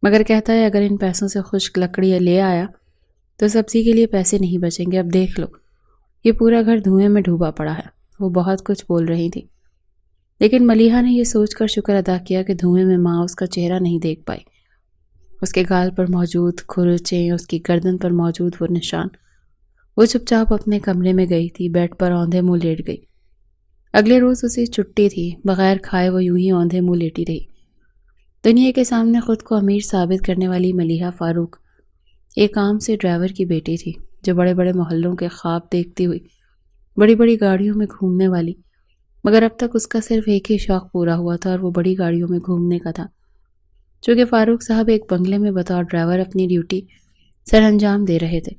Speaker 1: مگر کہتا ہے اگر ان پیسوں سے خشک لکڑیاں لے آیا تو سبزی کے لیے پیسے نہیں بچیں گے۔ اب دیکھ لو یہ پورا گھر دھوئیں میں ڈوبا پڑا ہے۔ وہ بہت کچھ بول رہی تھی، لیکن ملیحہ نے یہ سوچ کر شکر ادا کیا کہ دھوئیں میں ماں اس کا چہرہ نہیں دیکھ پائی۔ اس کے گال پر موجود کھرچیں، اس کی گردن پر موجود وہ نشان۔ وہ چپ چاپ اپنے کمرے میں گئی تھی، بیڈ پر اوندھے منہ لیٹ گئی۔ اگلے روز اسے چھٹی تھی۔ بغیر کھائے وہ یوں ہی اوندھے منہ لیٹی رہی۔ دنیا کے سامنے خود کو امیر ثابت کرنے والی ملیحہ فاروق ایک عام سے ڈرائیور کی بیٹی تھی، جو بڑے بڑے محلوں کے خواب دیکھتی ہوئی بڑی بڑی گاڑیوں میں گھومنے والی، مگر اب تک اس کا صرف ایک ہی شوق پورا ہوا تھا اور وہ بڑی گاڑیوں میں گھومنے کا تھا۔ چونکہ فاروق صاحب ایک بنگلے میں بطور ڈرائیور اپنی ڈیوٹی سر انجام دے رہے تھے،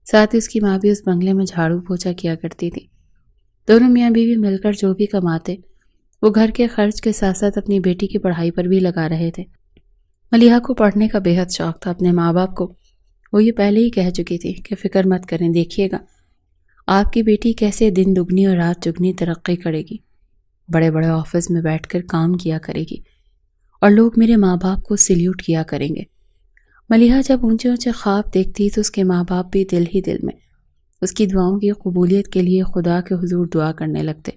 Speaker 1: ساتھ ہی اس کی ماں بھی اس بنگلے میں جھاڑو پوچھا کیا کرتی تھی۔ دونوں میاں بیوی مل کر جو بھی کماتے وہ گھر کے خرچ کے ساتھ ساتھ اپنی بیٹی کی پڑھائی پر بھی لگا رہے تھے۔ ملیحہ کو پڑھنے کا بے حد شوق تھا۔ اپنے ماں باپ کو وہ یہ پہلے ہی کہہ چکی تھی کہ فکر مت کریں، دیکھیے گا آپ کی بیٹی کیسے دن دگنی اور رات چگنی ترقی کرے گی، بڑے بڑے آفس میں بیٹھ کر کام کیا کرے گی اور لوگ میرے ماں باپ کو سلیوٹ کیا کریں گے۔ ملیحہ جب اونچے اونچے خواب دیکھتی تو اس کے ماں باپ بھی دل ہی دل میں اس کی دعاؤں کی قبولیت کے لیے خدا کے حضور دعا کرنے لگتے،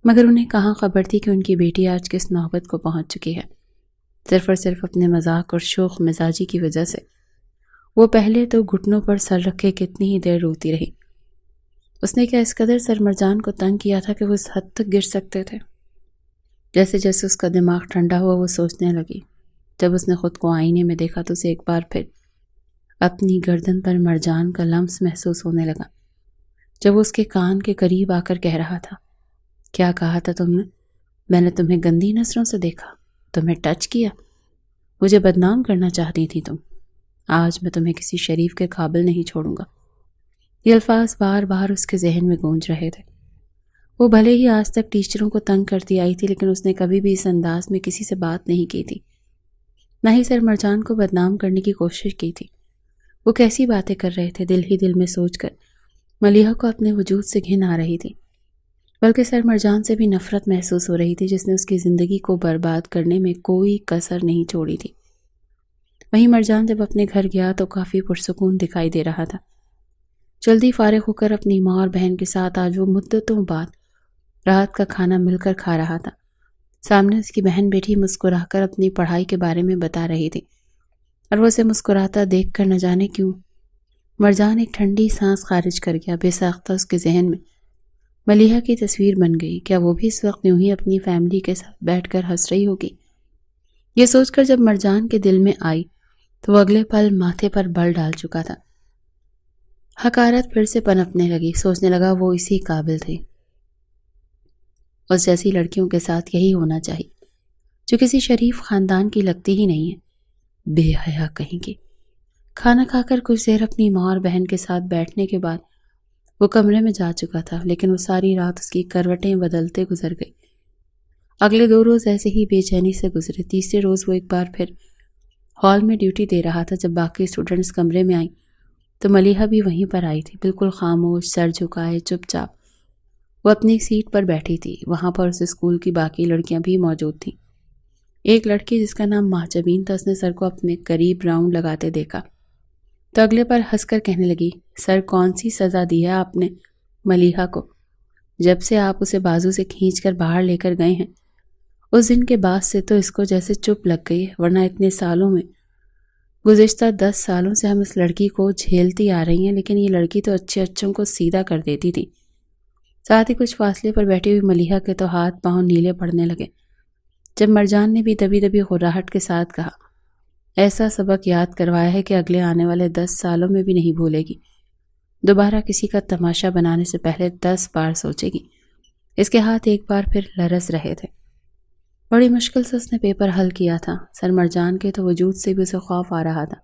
Speaker 1: مگر انہیں کہاں خبر تھی کہ ان کی بیٹی آج کس نوبت کو پہنچ چکی ہے۔ صرف اور صرف اپنے مذاق اور شوخ مزاجی کی وجہ سے وہ پہلے تو گھٹنوں پر سر رکھے کتنی ہی دیر روتی رہی۔ اس نے کیا اس قدر سر مرجان کو تنگ کیا تھا کہ وہ اس حد تک گر سکتے تھے؟ جیسے جیسے اس کا دماغ ٹھنڈا ہوا وہ سوچنے لگی۔ جب اس نے خود کو آئینے میں دیکھا تو اسے ایک بار پھر اپنی گردن پر مرجان کا لمس محسوس ہونے لگا، جب وہ اس کے کان کے قریب آ کر کہہ رہا تھا، کیا کہا تھا تم نے؟ میں نے تمہیں گندی نظروں سے دیکھا، تمہیں ٹچ کیا، مجھے بدنام کرنا چاہتی تھی تم۔ آج میں تمہیں کسی شریف کے قابل نہیں چھوڑوں گا۔ یہ الفاظ بار بار اس کے ذہن میں گونج رہے تھے۔ وہ بھلے ہی آج تک ٹیچروں کو تنگ کرتی آئی تھی، لیکن اس نے کبھی بھی اس انداز میں کسی سے بات نہیں کی تھی، نہ ہی سر مرجان کو بدنام کرنے کی کوشش کی تھی۔ وہ کیسی باتیں کر رہے تھے، دل ہی دل میں سوچ کر ملیحہ کو اپنے وجود سے گھن آ رہی تھی، بلکہ سر مرجان سے بھی نفرت محسوس ہو رہی تھی، جس نے اس کی زندگی کو برباد کرنے میں کوئی کسر نہیں چھوڑی تھی۔ وہیں مرجان جب اپنے گھر گیا تو کافی پرسکون دکھائی دے رہا تھا۔ جلدی فارغ ہو کر اپنی ماں اور بہن کے ساتھ آج وہ مدتوں بعد رات کا کھانا مل کر کھا رہا تھا۔ سامنے اس کی بہن بیٹھی مسکرا کر اپنی پڑھائی کے بارے میں بتا رہی تھی، اور وہ اسے مسکراتا دیکھ کر نہ جانے کیوں مرجان ایک ٹھنڈی سانس خارج کر گیا۔ بے ساختہ اس کے ذہن میں ملیحہ کی تصویر بن گئی۔ کیا وہ بھی اس وقت یوں ہی اپنی فیملی کے ساتھ بیٹھ کر ہنس رہی ہوگی؟ یہ سوچ کر جب مرجان کے دل میں آئی تو وہ اگلے پل ماتھے پر بل ڈال چکا تھا۔ حقارت پھر سے پنپنے لگی۔ سوچنے لگا وہ اسی قابل تھی، اس جیسی لڑکیوں کے ساتھ یہی ہونا چاہیے جو کسی شریف خاندان کی لگتی ہی نہیں ہے۔ بے حیا کہیں کی، کھانا کھا کر کچھ دیر اپنی ماں اور بہن کے ساتھ بیٹھنے کے بعد وہ کمرے میں جا چکا تھا، لیکن وہ ساری رات اس کی کروٹیں بدلتے گزر گئی۔ اگلے 2 روز ایسے ہی بے چینی سے گزرے۔ تیسرے روز وہ ایک بار پھر ہال میں ڈیوٹی دے رہا تھا۔ جب باقی اسٹوڈنٹس کمرے میں آئیں تو ملیحہ بھی وہیں پر آئی تھی، بالکل خاموش، سر جھکائے، چپ چاپ۔ وہ اپنی سیٹ پر بیٹھی تھی۔ وہاں پر اس اسکول کی باقی لڑکیاں بھی موجود تھیں۔ ایک لڑکی جس کا نام مہجبین تھا، اس نے سر کو اپنے قریب راؤنڈ لگاتے دیکھا تو اگلے پر ہنس کر کہنے لگی، سر کون سی سزا دی ہے آپ نے ملیحہ کو؟ جب سے آپ اسے بازو سے کھینچ کر باہر لے کر گئے ہیں اس دن کے بعد سے تو اس کو جیسے چپ لگ گئی ہے، ورنہ اتنے سالوں میں، گزشتہ 10 سالوں سے ہم اس لڑکی کو جھیلتی آ رہی ہیں، لیکن یہ لڑکی تو اچھے اچھوں کو سیدھا کر دیتی تھی۔ ساتھ ہی کچھ فاصلے پر بیٹھی ہوئی ملیحہ کے تو ہاتھ پاؤں نیلے پڑنے لگے جب مرجان نے بھی دبی دبی غراہٹ کے ساتھ کہا، ایسا سبق یاد کروایا ہے کہ اگلے آنے والے 10 سالوں میں بھی نہیں بھولے گی، دوبارہ کسی کا تماشا بنانے سے پہلے 10 بار سوچے گی۔ اس کے ہاتھ ایک بار پھر لرز رہے تھے۔ بڑی مشکل سے اس نے پیپر حل کیا تھا۔ سر مرجان کے تو وجود سے بھی اسے خوف آ رہا تھا۔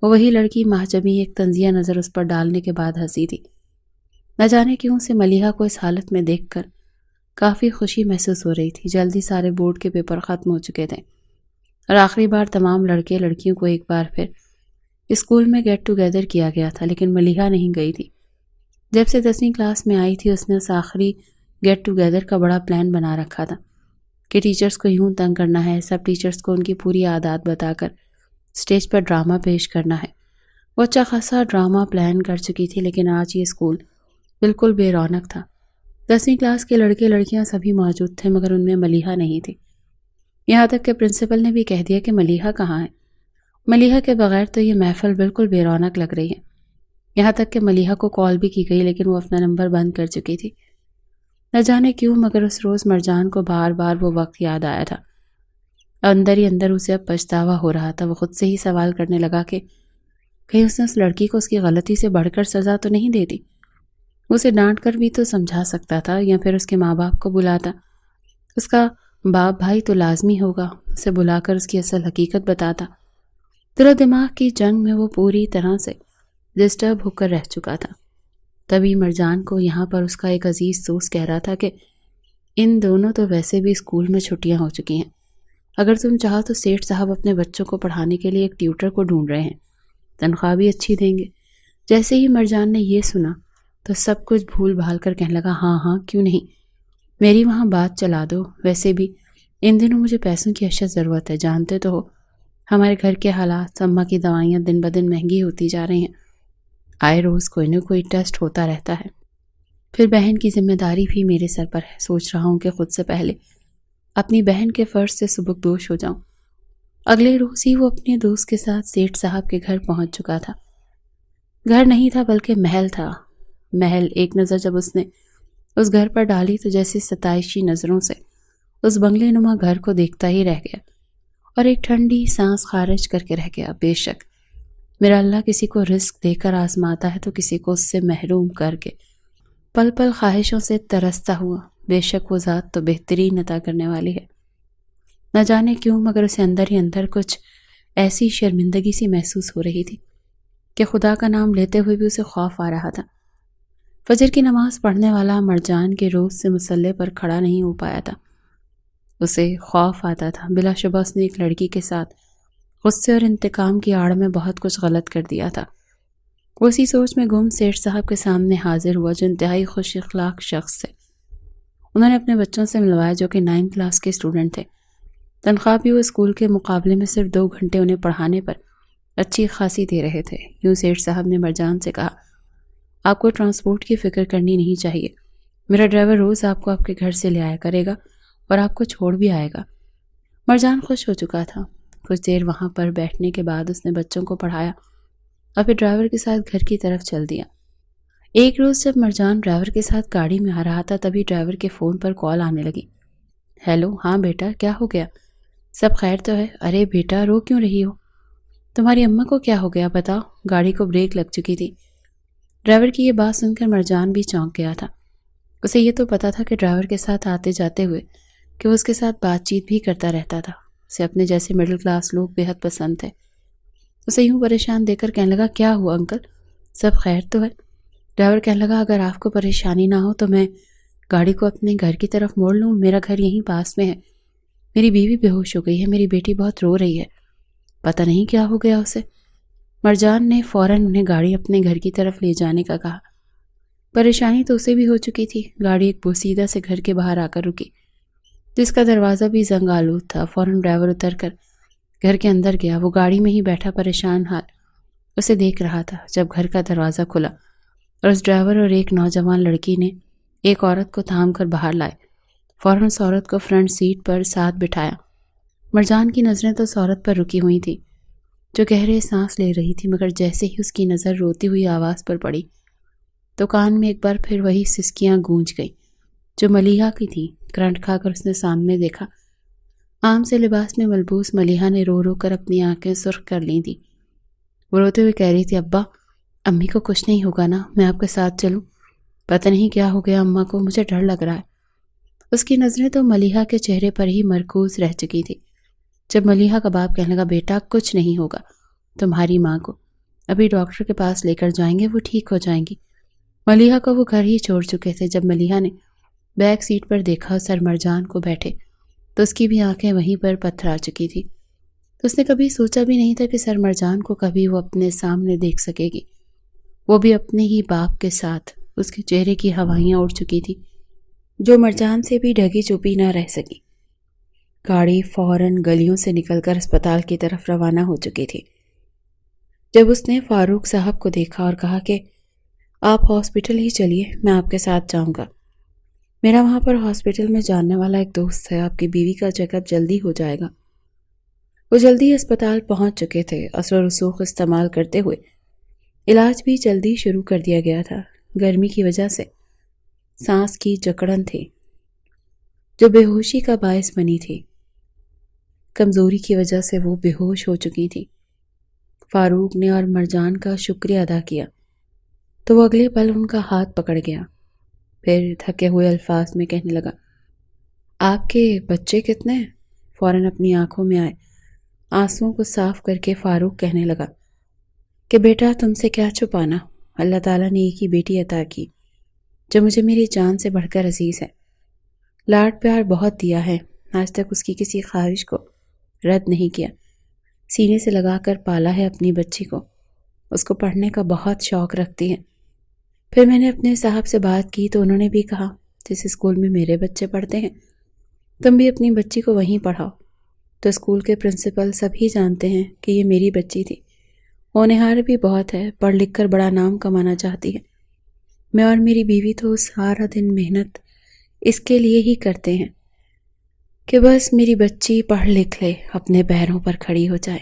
Speaker 1: وہ وہی لڑکی مہجبی ایک طنزیہ نظر اس پر ڈالنے کے بعد ہنسی تھی۔ نہ جانے کیوں سے ملیحہ کو اس حالت میں دیکھ کر کافی خوشی محسوس ہو رہی تھی۔ جلدی سارے بورڈ کے پیپر ختم ہو چکے تھے اور آخری بار تمام لڑکے لڑکیوں کو ایک بار پھر اسکول میں گیٹ ٹوگیدر کیا گیا تھا، لیکن ملیحہ نہیں گئی تھی۔ جب سے 10ویں کلاس میں آئی تھی اس نے اس آخری گیٹ ٹوگیدر کا بڑا پلان بنا رکھا تھا کہ ٹیچرز کو یوں تنگ کرنا ہے، سب ٹیچرز کو ان کی پوری عادات بتا کر اسٹیج پر ڈرامہ پیش کرنا ہے۔ وہ اچھا خاصا ڈرامہ پلان کر چکی تھی، لیکن آج یہ اسکول بالکل بے رونق تھا۔ 10ویں کلاس کے لڑکے لڑکیاں سبھی موجود تھے، مگر ان میں ملیحہ نہیں تھی۔ یہاں تک کہ پرنسپل نے بھی کہہ دیا کہ ملیحہ کہاں ہے۔ ملیحہ کے بغیر تو یہ محفل بالکل بے رونق لگ رہی ہے۔ یہاں تک کہ ملیحہ کو کال بھی کی گئی، لیکن وہ اپنا نمبر بند کر چکی تھی۔ نہ جانے کیوں مگر اس روز مرجان کو بار بار وہ وقت یاد آیا تھا۔ اندر ہی اندر اسے اب پچھتاوا ہو رہا تھا۔ وہ خود سے ہی سوال کرنے لگا کہ کہیں اس نے اس لڑکی کو اس کی غلطی سے بڑھ کر سزا تو نہیں دیتی۔ اسے ڈانٹ کر بھی تو سمجھا سکتا تھا، یا پھر اس کے ماں باپ کو بلاتا۔ اس کا باپ بھائی تو لازمی ہوگا، اسے بلا کر اس کی اصل حقیقت بتاتا۔ دل و دماغ کی جنگ میں وہ پوری طرح سے ڈسٹرب ہو کر رہ چکا تھا۔ تبھی مرجان کو یہاں پر اس کا ایک عزیز دوست کہہ رہا تھا کہ ان دونوں تو ویسے بھی اسکول میں چھٹیاں ہو چکی ہیں، اگر تم چاہو تو سیٹھ صاحب اپنے بچوں کو پڑھانے کے لیے ایک ٹیوٹر کو ڈھونڈ رہے ہیں، تنخواہ بھی اچھی دیں گے۔ جیسے ہی مرجان نے یہ سنا تو سب کچھ بھول بھال کر کہنے لگا، ہاں ہاں کیوں نہیں، میری وہاں بات چلا دو۔ ویسے بھی ان دنوں مجھے پیسوں کی اشد ضرورت ہے، جانتے تو ہو ہمارے گھر کے حالات، اماں کی دوائیاں دن بدن مہنگی ہوتی جا رہی ہیں، آئے روز کوئی نہ کوئی ٹیسٹ ہوتا رہتا ہے، پھر بہن کی ذمہ داری بھی میرے سر پر ہے۔ سوچ رہا ہوں کہ خود سے پہلے اپنی بہن کے فرض سے سبکدوش ہو جاؤں۔ اگلے روز ہی وہ اپنے دوست کے ساتھ سیٹھ صاحب کے گھر پہنچ چکا تھا۔ گھر نہیں تھا بلکہ محل تھا۔ محل ایک نظر جب اس نے اس گھر پر ڈالی تو جیسے ستائشی نظروں سے اس بنگلے نما گھر کو دیکھتا ہی رہ گیا اور ایک ٹھنڈی سانس خارج کر کے رہ گیا۔ بے شک میرا اللہ کسی کو رزق دے کر آزماتا ہے تو کسی کو اس سے محروم کر کے پل پل خواہشوں سے ترستا ہوا، بے شک وہ ذات تو بہترین عطا کرنے والی ہے۔ نہ جانے کیوں مگر اسے اندر ہی اندر کچھ ایسی شرمندگی سی محسوس ہو رہی تھی کہ خدا کا نام لیتے ہوئے بھی اسے خوف آ رہا تھا۔ فجر کی نماز پڑھنے والا مرجان کے روز سے مصلے پر کھڑا نہیں ہو پایا تھا۔ اسے خوف آتا تھا، بلا شبہ اس نے ایک لڑکی کے ساتھ غصے اور انتقام کی آڑ میں بہت کچھ غلط کر دیا تھا۔ وہ اسی سوچ میں گم سیٹھ صاحب کے سامنے حاضر ہوا جو انتہائی خوش اخلاق شخص تھے۔ انہوں نے اپنے بچوں سے ملوایا جو کہ 9 کلاس کے اسٹوڈنٹ تھے۔ تنخواہ بھی وہ اسکول کے مقابلے میں صرف 2 گھنٹے انہیں پڑھانے پر اچھی خاصی دے رہے تھے۔ یوں سیٹھ صاحب نے مرجان سے کہا، آپ کو ٹرانسپورٹ کی فکر کرنی نہیں چاہیے، میرا ڈرائیور روز آپ کو آپ کے گھر سے لے آیا کرے گا اور آپ کو چھوڑ بھی آئے گا۔ مرجان خوش ہو چکا تھا۔ کچھ دیر وہاں پر بیٹھنے کے بعد اس نے بچوں کو پڑھایا اور پھر ڈرائیور کے ساتھ گھر کی طرف چل دیا۔ ایک روز جب مرجان ڈرائیور کے ساتھ گاڑی میں آ رہا تھا تبھی ڈرائیور کے فون پر کال آنے لگی۔ ہیلو، ہاں بیٹا کیا ہو گیا؟ سب خیر تو ہے؟ ارے بیٹا رو کیوں رہی ہو؟ تمہاری اماں کو کیا ہو گیا بتاؤ؟ گاڑی کو بریک لگ چکی تھی۔ ڈرائیور کی یہ بات سن کر مرجان بھی چونک گیا تھا۔ اسے یہ تو پتا تھا کہ ڈرائیور کے ساتھ آتے جاتے ہوئے کہ وہ اس کے ساتھ بات چیت بھی کرتا رہتا تھا۔ اسے اپنے جیسے مڈل کلاس لوگ بے حد پسند تھے۔ اسے یوں پریشان دیکھ کر کہنے لگا کیا ہوا انکل، سب خیر تو ہے؟ ڈرائیور کہنے لگا اگر آپ کو پریشانی نہ ہو تو میں گاڑی کو اپنے گھر کی طرف موڑ لوں، میرا گھر یہیں پاس میں ہے، میری بیوی بے ہوش ہو گئی ہے، میری بیٹی بہت رو رہی ہے، پتہ نہیں کیا ہو گیا اسے۔ مرجان نے فوراً انہیں گاڑی اپنے گھر کی طرف لے جانے کا کہا۔ پریشانی تو اسے بھی ہو چکی تھی، گاڑی ایک بوسیدہ سے گھر کے باہر آ کر رکی جس کا دروازہ بھی زنگ آلود تھا۔ فوراً ڈرائیور اتر کر گھر کے اندر گیا۔ وہ گاڑی میں ہی بیٹھا پریشان حال اسے دیکھ رہا تھا جب گھر کا دروازہ کھلا اور اس ڈرائیور اور ایک نوجوان لڑکی نے ایک عورت کو تھام کر باہر لائے۔ فوراً اس عورت کو فرنٹ سیٹ پر ساتھ بٹھایا۔ مرجان کی نظریں تو اس عورت پر رکی ہوئی تھیں جو گہرے سانس لے رہی تھی، مگر جیسے ہی اس کی نظر روتی ہوئی آواز پر پڑی تو کان میں ایک بار پھر وہی سسکیاں گونج گئیں جو ملیحہ کی تھیں۔ کرنٹ کھا کر اس نے سامنے دیکھا۔ عام سے لباس میں ملبوس ملیحہ نے رو رو کر اپنی آنکھیں سرخ کر لی تھیں۔ وہ روتے ہوئے کہہ رہی تھی ابا، امی کو کچھ نہیں ہوگا نا؟ میں آپ کے ساتھ چلوں؟ پتہ نہیں کیا ہو گیا اماں کو، مجھے ڈر لگ رہا ہے۔ اس کی نظریں تو ملیحہ کے چہرے پر ہی مرکوز رہ چکی تھی جب ملیحہ کا باپ کہنے لگا بیٹا کچھ نہیں ہوگا، تمہاری ماں کو ابھی ڈاکٹر کے پاس لے کر جائیں گے، وہ ٹھیک ہو جائیں گی۔ ملیحہ کو وہ گھر ہی چھوڑ چکے تھے۔ جب ملیحہ نے بیک سیٹ پر دیکھا سر مرجان کو بیٹھے تو اس کی بھی آنکھیں وہیں پر پتھرا چکی تھی۔ اس نے کبھی سوچا بھی نہیں تھا کہ سر مرجان کو کبھی وہ اپنے سامنے دیکھ سکے گی، وہ بھی اپنے ہی باپ کے ساتھ۔ اس کے چہرے کی ہوائیاں اڑ چکی تھی جو مرجان سے بھی ڈھکی چپی نہ رہ سکی۔ گاڑی فوراً گلیوں سے نکل کر اسپتال کی طرف روانہ ہو چکی تھی جب اس نے فاروق صاحب کو دیکھا اور کہا کہ آپ ہاسپٹل ہی چلیے، میں آپ کے ساتھ جاؤں گا، میرا وہاں پر ہاسپٹل میں جاننے والا ایک دوست ہے، آپ کی بیوی کا چیک اپ جلدی ہو جائے گا۔ وہ جلدی اسپتال پہنچ چکے تھے۔ اثر و رسوخ استعمال کرتے ہوئے علاج بھی جلدی شروع کر دیا گیا تھا۔ گرمی کی وجہ سے سانس کی جکڑن تھی جو بے ہوشی کا باعث بنی تھی، کمزوری کی وجہ سے وہ بے ہوش ہو چکی تھی۔ فاروق نے اور مرجان کا شکریہ ادا کیا تو وہ اگلے پل ان کا ہاتھ پکڑ گیا، پھر تھکے ہوئے الفاظ میں کہنے لگا آپ کے بچے کتنے ہیں؟ فوراً اپنی آنکھوں میں آئے آنسوؤں کو صاف کر کے فاروق کہنے لگا کہ بیٹا تم سے کیا چھپانا، اللہ تعالیٰ نے ایک ہی بیٹی عطا کی جو مجھے میری جان سے بڑھ کر عزیز ہے، لاڈ پیار بہت دیا ہے، آج تک اس کی کسی خواہش کو رد نہیں کیا، سینے سے لگا کر پالا ہے اپنی بچی کو، اس کو پڑھنے کا بہت شوق رکھتی ہے۔ پھر میں نے اپنے صاحب سے بات کی تو انہوں نے بھی کہا جس اسکول میں میرے بچے پڑھتے ہیں تم بھی اپنی بچی کو وہیں پڑھاؤ۔ تو اسکول کے پرنسپل سب ہی جانتے ہیں کہ یہ میری بچی تھی، ہونہار بھی بہت ہے، پڑھ لکھ کر بڑا نام کمانا چاہتی ہے۔ میں اور میری بیوی تو سارا دن محنت اس کے لیے ہی کرتے ہیں کہ بس میری بچی پڑھ لکھ لے، اپنے پیروں پر کھڑی ہو جائے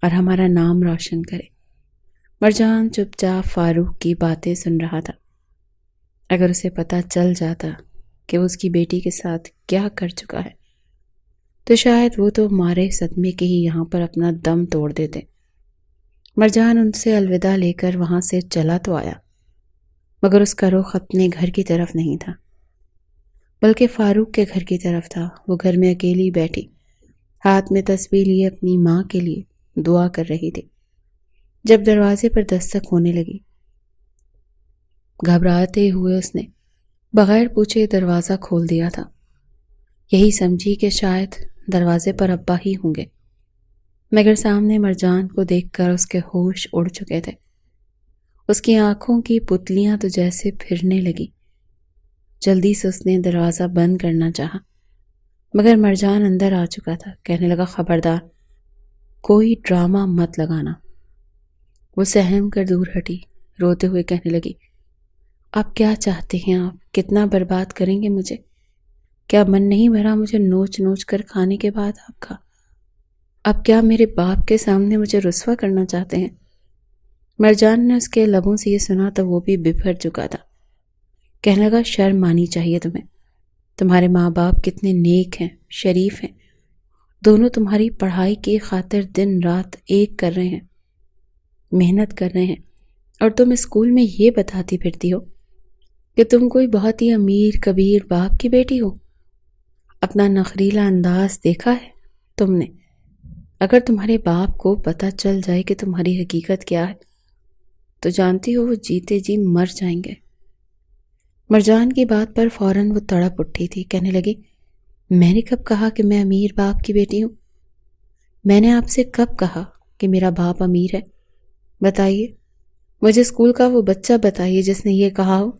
Speaker 1: اور ہمارا نام روشن کرے۔ مرجان چپ چاپ فاروق کی باتیں سن رہا تھا۔ اگر اسے پتہ چل جاتا کہ وہ اس کی بیٹی کے ساتھ کیا کر چکا ہے تو شاید وہ تو مارے صدمے کے ہی یہاں پر اپنا دم توڑ دیتے۔ مرجان ان سے الوداع لے کر وہاں سے چلا تو آیا مگر اس کا رخ اپنے گھر کی طرف نہیں تھا بلکہ فاروق کے گھر کی طرف تھا۔ وہ گھر میں اکیلی بیٹھی ہاتھ میں تسبیح لیے اپنی ماں کے لیے دعا کر رہی تھی جب دروازے پر دستک ہونے لگی۔ گھبراتے ہوئے اس نے بغیر پوچھے دروازہ کھول دیا تھا، یہی سمجھی کہ شاید دروازے پر ابا ہی ہوں گے، مگر سامنے مرجان کو دیکھ کر اس کے ہوش اڑ چکے تھے۔ اس کی آنکھوں کی پتلیاں تو جیسے پھرنے لگی۔ جلدی سے اس نے دروازہ بند کرنا چاہا مگر مرجان اندر آ چکا تھا۔ کہنے لگا خبردار کوئی ڈرامہ مت لگانا۔ وہ سہم کر دور ہٹی، روتے ہوئے کہنے لگی آپ کیا چاہتے ہیں؟ آپ کتنا برباد کریں گے مجھے؟ کیا من نہیں بھرا مجھے نوچ نوچ کر کھانے کے بعد آپ کا؟ اب کیا میرے باپ کے سامنے مجھے رسوا کرنا چاہتے ہیں؟ مرجان نے اس کے لبوں سے یہ سنا تو وہ بھی بپھر چکا تھا۔ کہنے لگا شرم آنی چاہیے تمہیں، تمہارے ماں باپ کتنے نیک ہیں، شریف ہیں، دونوں تمہاری پڑھائی کی خاطر دن رات ایک کر رہے ہیں، محنت کر رہے ہیں، اور تم اسکول میں یہ بتاتی پھرتی ہو کہ تم کوئی بہت ہی امیر کبیر باپ کی بیٹی ہو۔ اپنا نخریلا انداز دیکھا ہے تم نے؟ اگر تمہارے باپ کو پتہ چل جائے کہ تمہاری حقیقت کیا ہے تو جانتی ہو وہ جیتے جی مر جائیں گے۔ مرجان کی بات پر فوراً وہ تڑپ اٹھی تھی، کہنے لگی میں نے کب کہا کہ میں امیر باپ کی بیٹی ہوں؟ میں نے آپ سے کب کہا کہ میرا باپ امیر ہے؟ بتائیے، مجھے اسکول کا وہ بچہ بتائیے جس نے یہ کہا ہو۔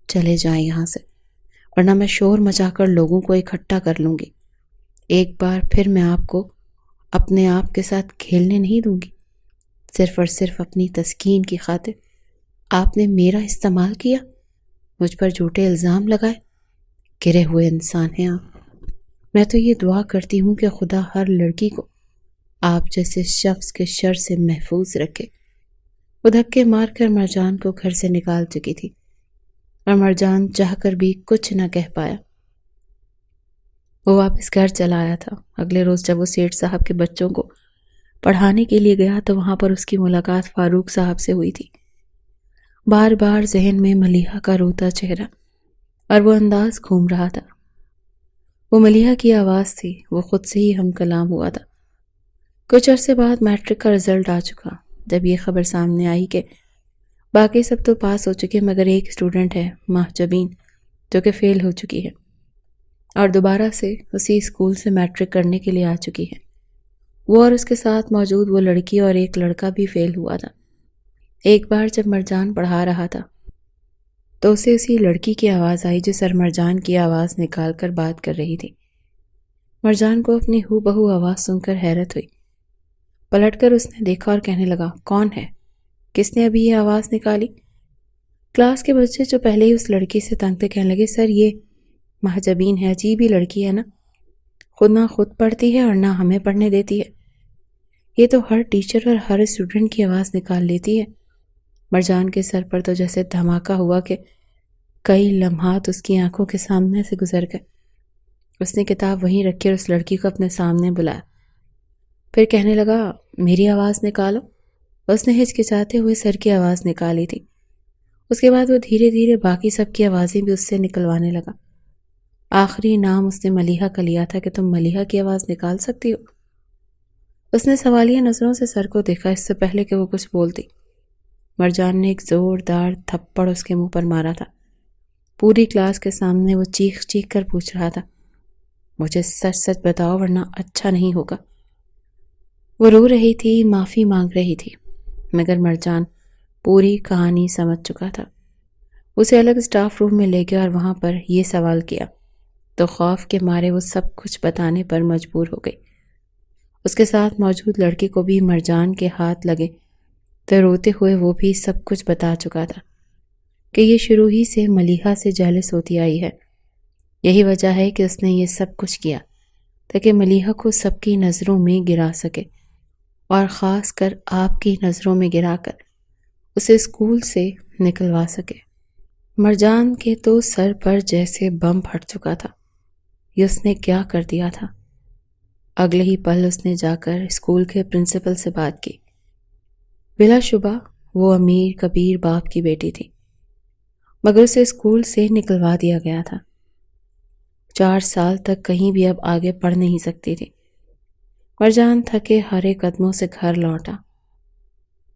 Speaker 1: چلے جائیں یہاں سے، ورنہ میں شور مچا کر لوگوں کو اکٹھا کر لوں گی۔ ایک بار پھر میں آپ کو اپنے آپ کے ساتھ کھیلنے نہیں دوں گی۔ صرف اور صرف اپنی تسکین کی خاطر آپ نے میرا استعمال کیا، مجھ پر جھوٹے الزام لگائے۔ گرے ہوئے انسان ہیں آپ۔ میں تو یہ دعا کرتی ہوں کہ خدا ہر لڑکی کو آپ جیسے شخص کے شر سے محفوظ رکھے۔ وہ دھکے مار کر مرجان کو گھر سے نکال چکی تھی اور مرجان چاہ کر بھی کچھ نہ کہہ پایا۔ وہ واپس گھر چلا آیا تھا۔ اگلے روز جب وہ سیٹھ صاحب کے بچوں کو پڑھانے کے لیے گیا تو وہاں پر اس کی ملاقات فاروق صاحب سے ہوئی تھی۔ بار بار ذہن میں ملیحہ کا روتا چہرہ اور وہ انداز گھوم رہا تھا۔ وہ ملیحہ کی آواز تھی، وہ خود سے ہی ہم کلام ہوا تھا۔ کچھ عرصے بعد میٹرک کا رزلٹ آ چکا۔ جب یہ خبر سامنے آئی کہ باقی سب تو پاس ہو چکے مگر ایک اسٹوڈنٹ ہے، مہجبین، جو کہ فیل ہو چکی ہے اور دوبارہ سے اسی اسکول سے میٹرک کرنے کے لیے آ چکی ہے۔ وہ اور اس کے ساتھ موجود وہ لڑکی اور ایک لڑکا بھی فیل ہوا تھا۔ ایک بار جب مرجان پڑھا رہا تھا تو اسے اسی لڑکی کی آواز آئی جو سر مرجان کی آواز نکال کر بات کر رہی تھی۔ مرجان کو اپنی ہو بہو آواز سن کر حیرت ہوئی۔ پلٹ کر اس نے دیکھا اور کہنے لگا کون ہے؟ کس نے ابھی یہ آواز نکالی؟ کلاس کے بچے جو پہلے ہی اس لڑکی سے تنگ تھے کہنے لگے سر یہ مہجبین ہے، عجیب ہی لڑکی ہے نا، خود نہ خود پڑھتی ہے اور نہ ہمیں پڑھنے دیتی ہے، یہ تو ہر ٹیچر اور ہر اسٹوڈنٹ کی آواز نکال لیتی ہے۔ مرجان کے سر پر تو جیسے دھماکہ ہوا کہ کئی لمحات اس کی آنکھوں کے سامنے سے گزر گئے۔ اس نے کتاب وہیں رکھی اور اس لڑکی کو اپنے سامنے بلایا، پھر کہنے لگا میری آواز نکالو۔ اس نے ہچکچاتے ہوئے سر کی آواز نکالی تھی۔ اس کے بعد وہ دھیرے دھیرے باقی سب کی آوازیں بھی اس سے نکلوانے لگا۔ آخری نام اس نے ملیحہ کا لیا تھا کہ تم ملیحہ کی آواز نکال سکتی ہو؟ اس نے سوالیہ نظروں سے سر کو دیکھا اس سے پہلے کہ وہ کچھ بولتی۔ مرجان نے ایک زوردار تھپڑ اس کے منہ پر مارا تھا۔ پوری کلاس کے سامنے وہ چیخ چیخ کر پوچھ رہا تھا مجھے سچ سچ بتاؤ ورنہ اچھا نہیں ہوگا۔ وہ رو رہی تھی، معافی مانگ رہی تھی، مگر مرجان پوری کہانی سمجھ چکا تھا۔ اسے الگ اسٹاف روم میں لے گیا اور وہاں پر یہ سوال کیا تو خوف کے مارے وہ سب کچھ بتانے پر مجبور ہو گئی۔ اس کے ساتھ موجود لڑکی کو بھی مرجان کے ہاتھ لگے تو روتے ہوئے وہ بھی سب کچھ بتا چکا تھا کہ یہ شروع ہی سے ملیحہ سے جیلس ہوتی آئی ہے۔ یہی وجہ ہے کہ اس نے یہ سب کچھ کیا تاکہ ملیحہ کو سب کی نظروں میں گرا سکے اور خاص کر آپ کی نظروں میں گرا کر اسے اسکول سے نکلوا سکے۔ مرجان کے تو سر پر جیسے بم پھٹ چکا تھا۔ یہ اس نے کیا کر دیا تھا؟ اگلے ہی پل اس نے جا کر اسکول کے پرنسپل سے بات کی۔ بلا شبہ وہ امیر کبیر باپ کی بیٹی تھی، مگر اسے اسکول سے نکلوا دیا گیا تھا۔ 4 سال تک کہیں بھی اب آگے پڑھ نہیں سکتی تھی۔ مرجان تھکے ہارے قدموں سے گھر لوٹا۔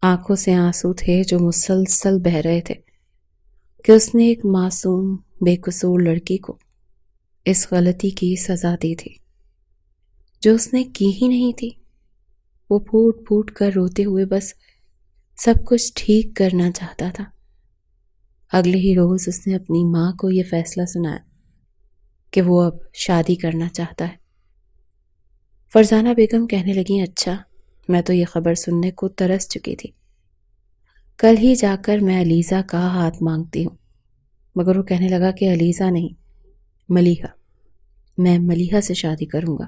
Speaker 1: آنکھوں سے آنسو تھے جو مسلسل بہہ رہے تھے کہ اس نے ایک معصوم بے قصور لڑکی کو اس غلطی کی سزا دی تھی جو اس نے کی ہی نہیں تھی۔ وہ پھوٹ پھوٹ کر روتے ہوئے بس سب کچھ ٹھیک کرنا چاہتا تھا۔ اگلے ہی روز اس نے اپنی ماں کو یہ فیصلہ سنایا کہ وہ اب شادی کرنا چاہتا ہے۔ فرزانہ بیگم کہنے لگیں اچھا، میں تو یہ خبر سننے کو ترس چکی تھی، کل ہی جا کر میں علیزہ کا ہاتھ مانگتی ہوں۔ مگر وہ کہنے لگا کہ علیزہ نہیں، ملیحہ، میں ملیحہ سے شادی کروں گا۔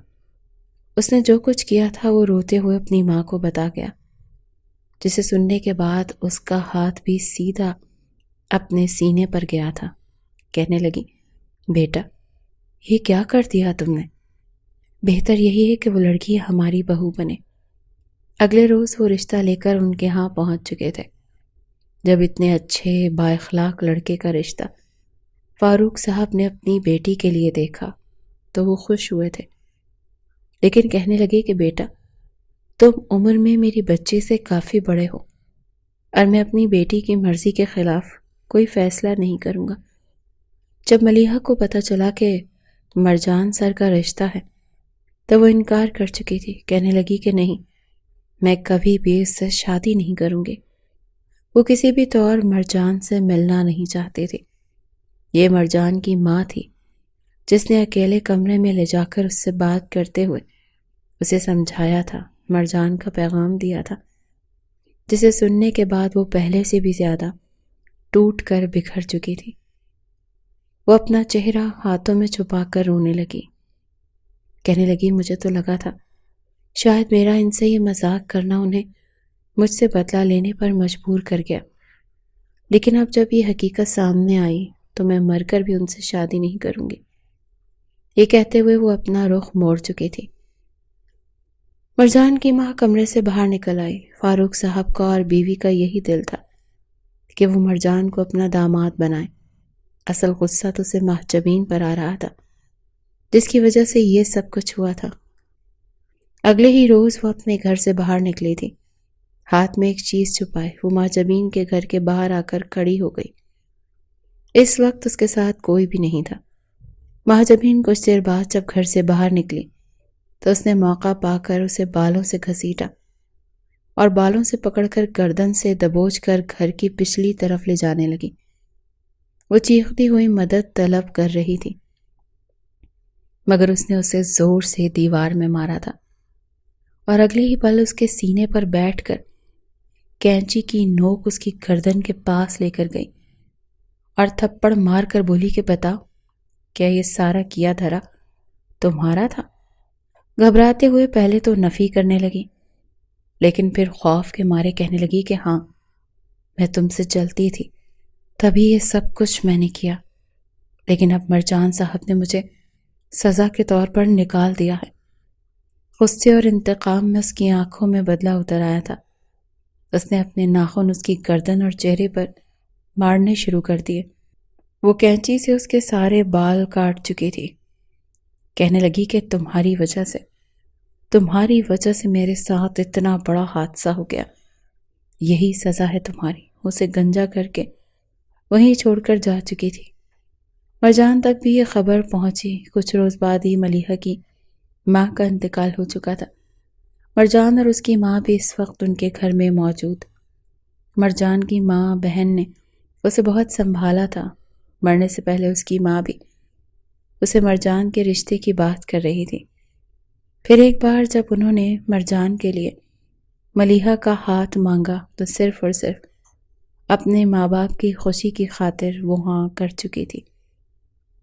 Speaker 1: اس نے جو کچھ کیا تھا وہ روتے ہوئے اپنی ماں کو بتا گیا، جسے سننے کے بعد اس کا ہاتھ بھی سیدھا اپنے سینے پر گیا تھا۔ کہنے لگی بیٹا یہ کیا کر دیا تم نے؟ بہتر یہی ہے کہ وہ لڑکی ہماری بہو بنے۔ اگلے روز وہ رشتہ لے کر ان کے ہاں پہنچ چکے تھے۔ جب اتنے اچھے با اخلاق لڑکے کا رشتہ فاروق صاحب نے اپنی بیٹی کے لیے دیکھا تو وہ خوش ہوئے تھے، لیکن کہنے لگے کہ بیٹا تم عمر میں میری بچی سے کافی بڑے ہو اور میں اپنی بیٹی کی مرضی کے خلاف کوئی فیصلہ نہیں کروں گا۔ جب ملیحہ کو پتہ چلا کہ مرجان سر کا رشتہ ہے تو وہ انکار کر چکی تھی، کہنے لگی کہ نہیں، میں کبھی بھی اس سے شادی نہیں کروں گی۔ وہ کسی بھی طور مرجان سے ملنا نہیں چاہتی تھی۔ یہ مرجان کی ماں تھی جس نے اکیلے کمرے میں لے جا کر اس سے بات کرتے ہوئے اسے سمجھایا تھا، مرجان کا پیغام دیا تھا، جسے سننے کے بعد وہ پہلے سے بھی زیادہ ٹوٹ کر بکھر چکی تھی۔ وہ اپنا چہرہ ہاتھوں میں چھپا کر رونے لگی، کہنے لگی مجھے تو لگا تھا شاید میرا ان سے یہ مذاق کرنا انہیں مجھ سے بدلہ لینے پر مجبور کر گیا، لیکن اب جب یہ حقیقت سامنے آئی تو میں مر کر بھی ان سے شادی نہیں کروں گی۔ یہ کہتے ہوئے وہ اپنا رخ موڑ چکی تھی۔ مرجان کی ماں کمرے سے باہر نکل آئی۔ فاروق صاحب کا اور بیوی کا یہی دل تھا کہ وہ مرجان کو اپنا داماد بنائے۔ اصل غصہ تو اسے محجبین پر آ رہا تھا جس کی وجہ سے یہ سب کچھ ہوا تھا۔ اگلے ہی روز وہ اپنے گھر سے باہر نکلی تھی، ہاتھ میں ایک چیز چھپائے وہ محجبین کے گھر کے باہر آ کر کھڑی ہو گئی۔ اس وقت اس کے ساتھ کوئی بھی نہیں تھا۔ محجبین کچھ دیر بعد جب گھر سے باہر نکلی تو اس نے موقع پا کر اسے بالوں سے گھسیٹا اور بالوں سے پکڑ کر گردن سے دبوچ کر گھر کی پچھلی طرف لے جانے لگی۔ وہ چیختی ہوئی مدد طلب کر رہی تھی مگر اس نے اسے زور سے دیوار میں مارا تھا اور اگلے ہی پل اس کے سینے پر بیٹھ کر کینچی کی نوک اس کی گردن کے پاس لے کر گئی اور تھپڑ مار کر بولی کہ بتاؤ کیا یہ سارا کیا دھرا تمہارا تھا؟ گھبراتے ہوئے پہلے تو نفی کرنے لگی، لیکن پھر خوف کے مارے کہنے لگی کہ ہاں، میں تم سے جلتی تھی، تبھی یہ سب کچھ میں نے کیا، لیکن اب مرجان صاحب نے مجھے سزا کے طور پر نکال دیا ہے۔ غصے اور انتقام میں اس کی آنکھوں میں بدلہ اتر آیا تھا۔ اس نے اپنے ناخن اس کی گردن اور چہرے پر مارنے شروع کر دیے۔ وہ کینچی سے اس کے سارے بال کاٹ چکی تھی۔ کہنے لگی کہ تمہاری وجہ سے میرے ساتھ اتنا بڑا حادثہ ہو گیا، یہی سزا ہے تمہاری۔ اسے گنجا کر کے وہیں چھوڑ کر جا چکی تھی۔ مرجان تک بھی یہ خبر پہنچی۔ کچھ روز بعد ہی ملیحہ کی ماں کا انتقال ہو چکا تھا۔ مرجان اور اس کی ماں بھی اس وقت ان کے گھر میں موجود۔ مرجان کی ماں بہن نے اسے بہت سنبھالا تھا۔ مرنے سے پہلے اس کی ماں بھی اسے مرجان کے رشتے کی بات کر رہی تھی۔ پھر ایک بار جب انہوں نے مرجان کے لیے ملیحہ کا ہاتھ مانگا تو صرف اور صرف اپنے ماں باپ کی خوشی کی خاطر وہ ہاں کر چکی تھی۔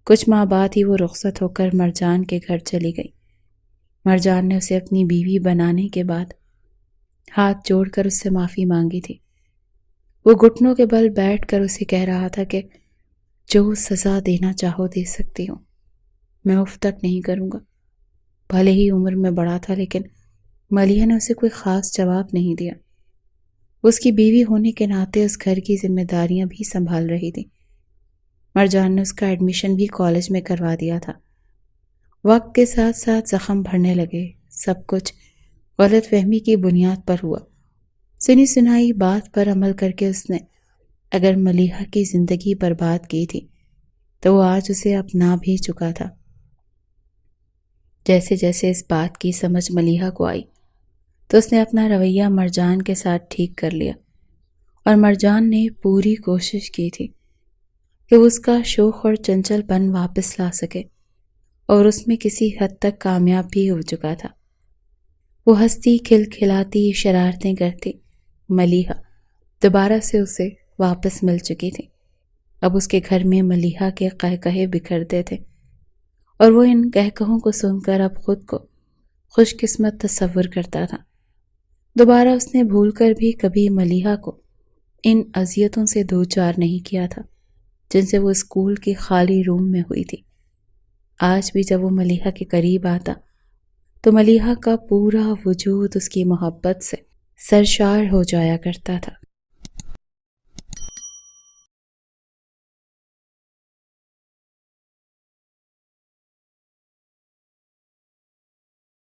Speaker 1: کچھ ماہ بعد ہی وہ رخصت ہو کر مرجان کے گھر چلی گئی۔ مرجان نے اسے اپنی بیوی بنانے کے بعد ہاتھ جوڑ کر اس سے معافی مانگی تھی۔ وہ گھٹنوں کے بل بیٹھ کر اسے کہہ رہا تھا کہ جو سزا دینا چاہو دے سکتی ہوں، میں اف تک نہیں کروں گا۔ بھلے ہی عمر میں بڑا تھا لیکن ملیحہ نے اسے کوئی خاص جواب نہیں دیا۔ اس کی بیوی ہونے کے ناطے اس گھر کی ذمہ داریاں بھی سنبھال رہی تھی۔ مرجان نے اس کا ایڈمیشن بھی کالج میں کروا دیا تھا۔ وقت کے ساتھ ساتھ زخم بھرنے لگے۔ سب کچھ غلط فہمی کی بنیاد پر ہوا۔ سنی سنائی بات پر عمل کر کے اس نے اگر ملیحہ کی زندگی برباد کی تھی تو وہ آج اسے اپنا بھی چکا تھا۔ جیسے جیسے اس بات کی سمجھ ملیحہ کو آئی تو اس نے اپنا رویہ مرجان کے ساتھ ٹھیک کر لیا، اور مرجان نے پوری کوشش کی تھی کہ وہ اس کا شوخ اور چنچل پن واپس لا سکے، اور اس میں کسی حد تک کامیاب بھی ہو چکا تھا۔ وہ ہنستی کھلکھلاتی شرارتیں کرتی۔ ملیحہ دوبارہ سے اسے واپس مل چکی تھی۔ اب اس کے گھر میں ملیحہ کے قہقہے بکھرتے تھے، اور وہ ان قہقہوں کو سن کر اب خود کو خوش قسمت تصور کرتا تھا۔ دوبارہ اس نے بھول کر بھی کبھی ملیحہ کو ان اذیتوں سے دوچار نہیں کیا تھا جن سے وہ اسکول کی خالی روم میں ہوئی تھی۔ آج بھی جب وہ ملیحہ کے قریب آتا تو ملیحہ کا پورا وجود اس کی محبت سے سرشار ہو جایا کرتا تھا۔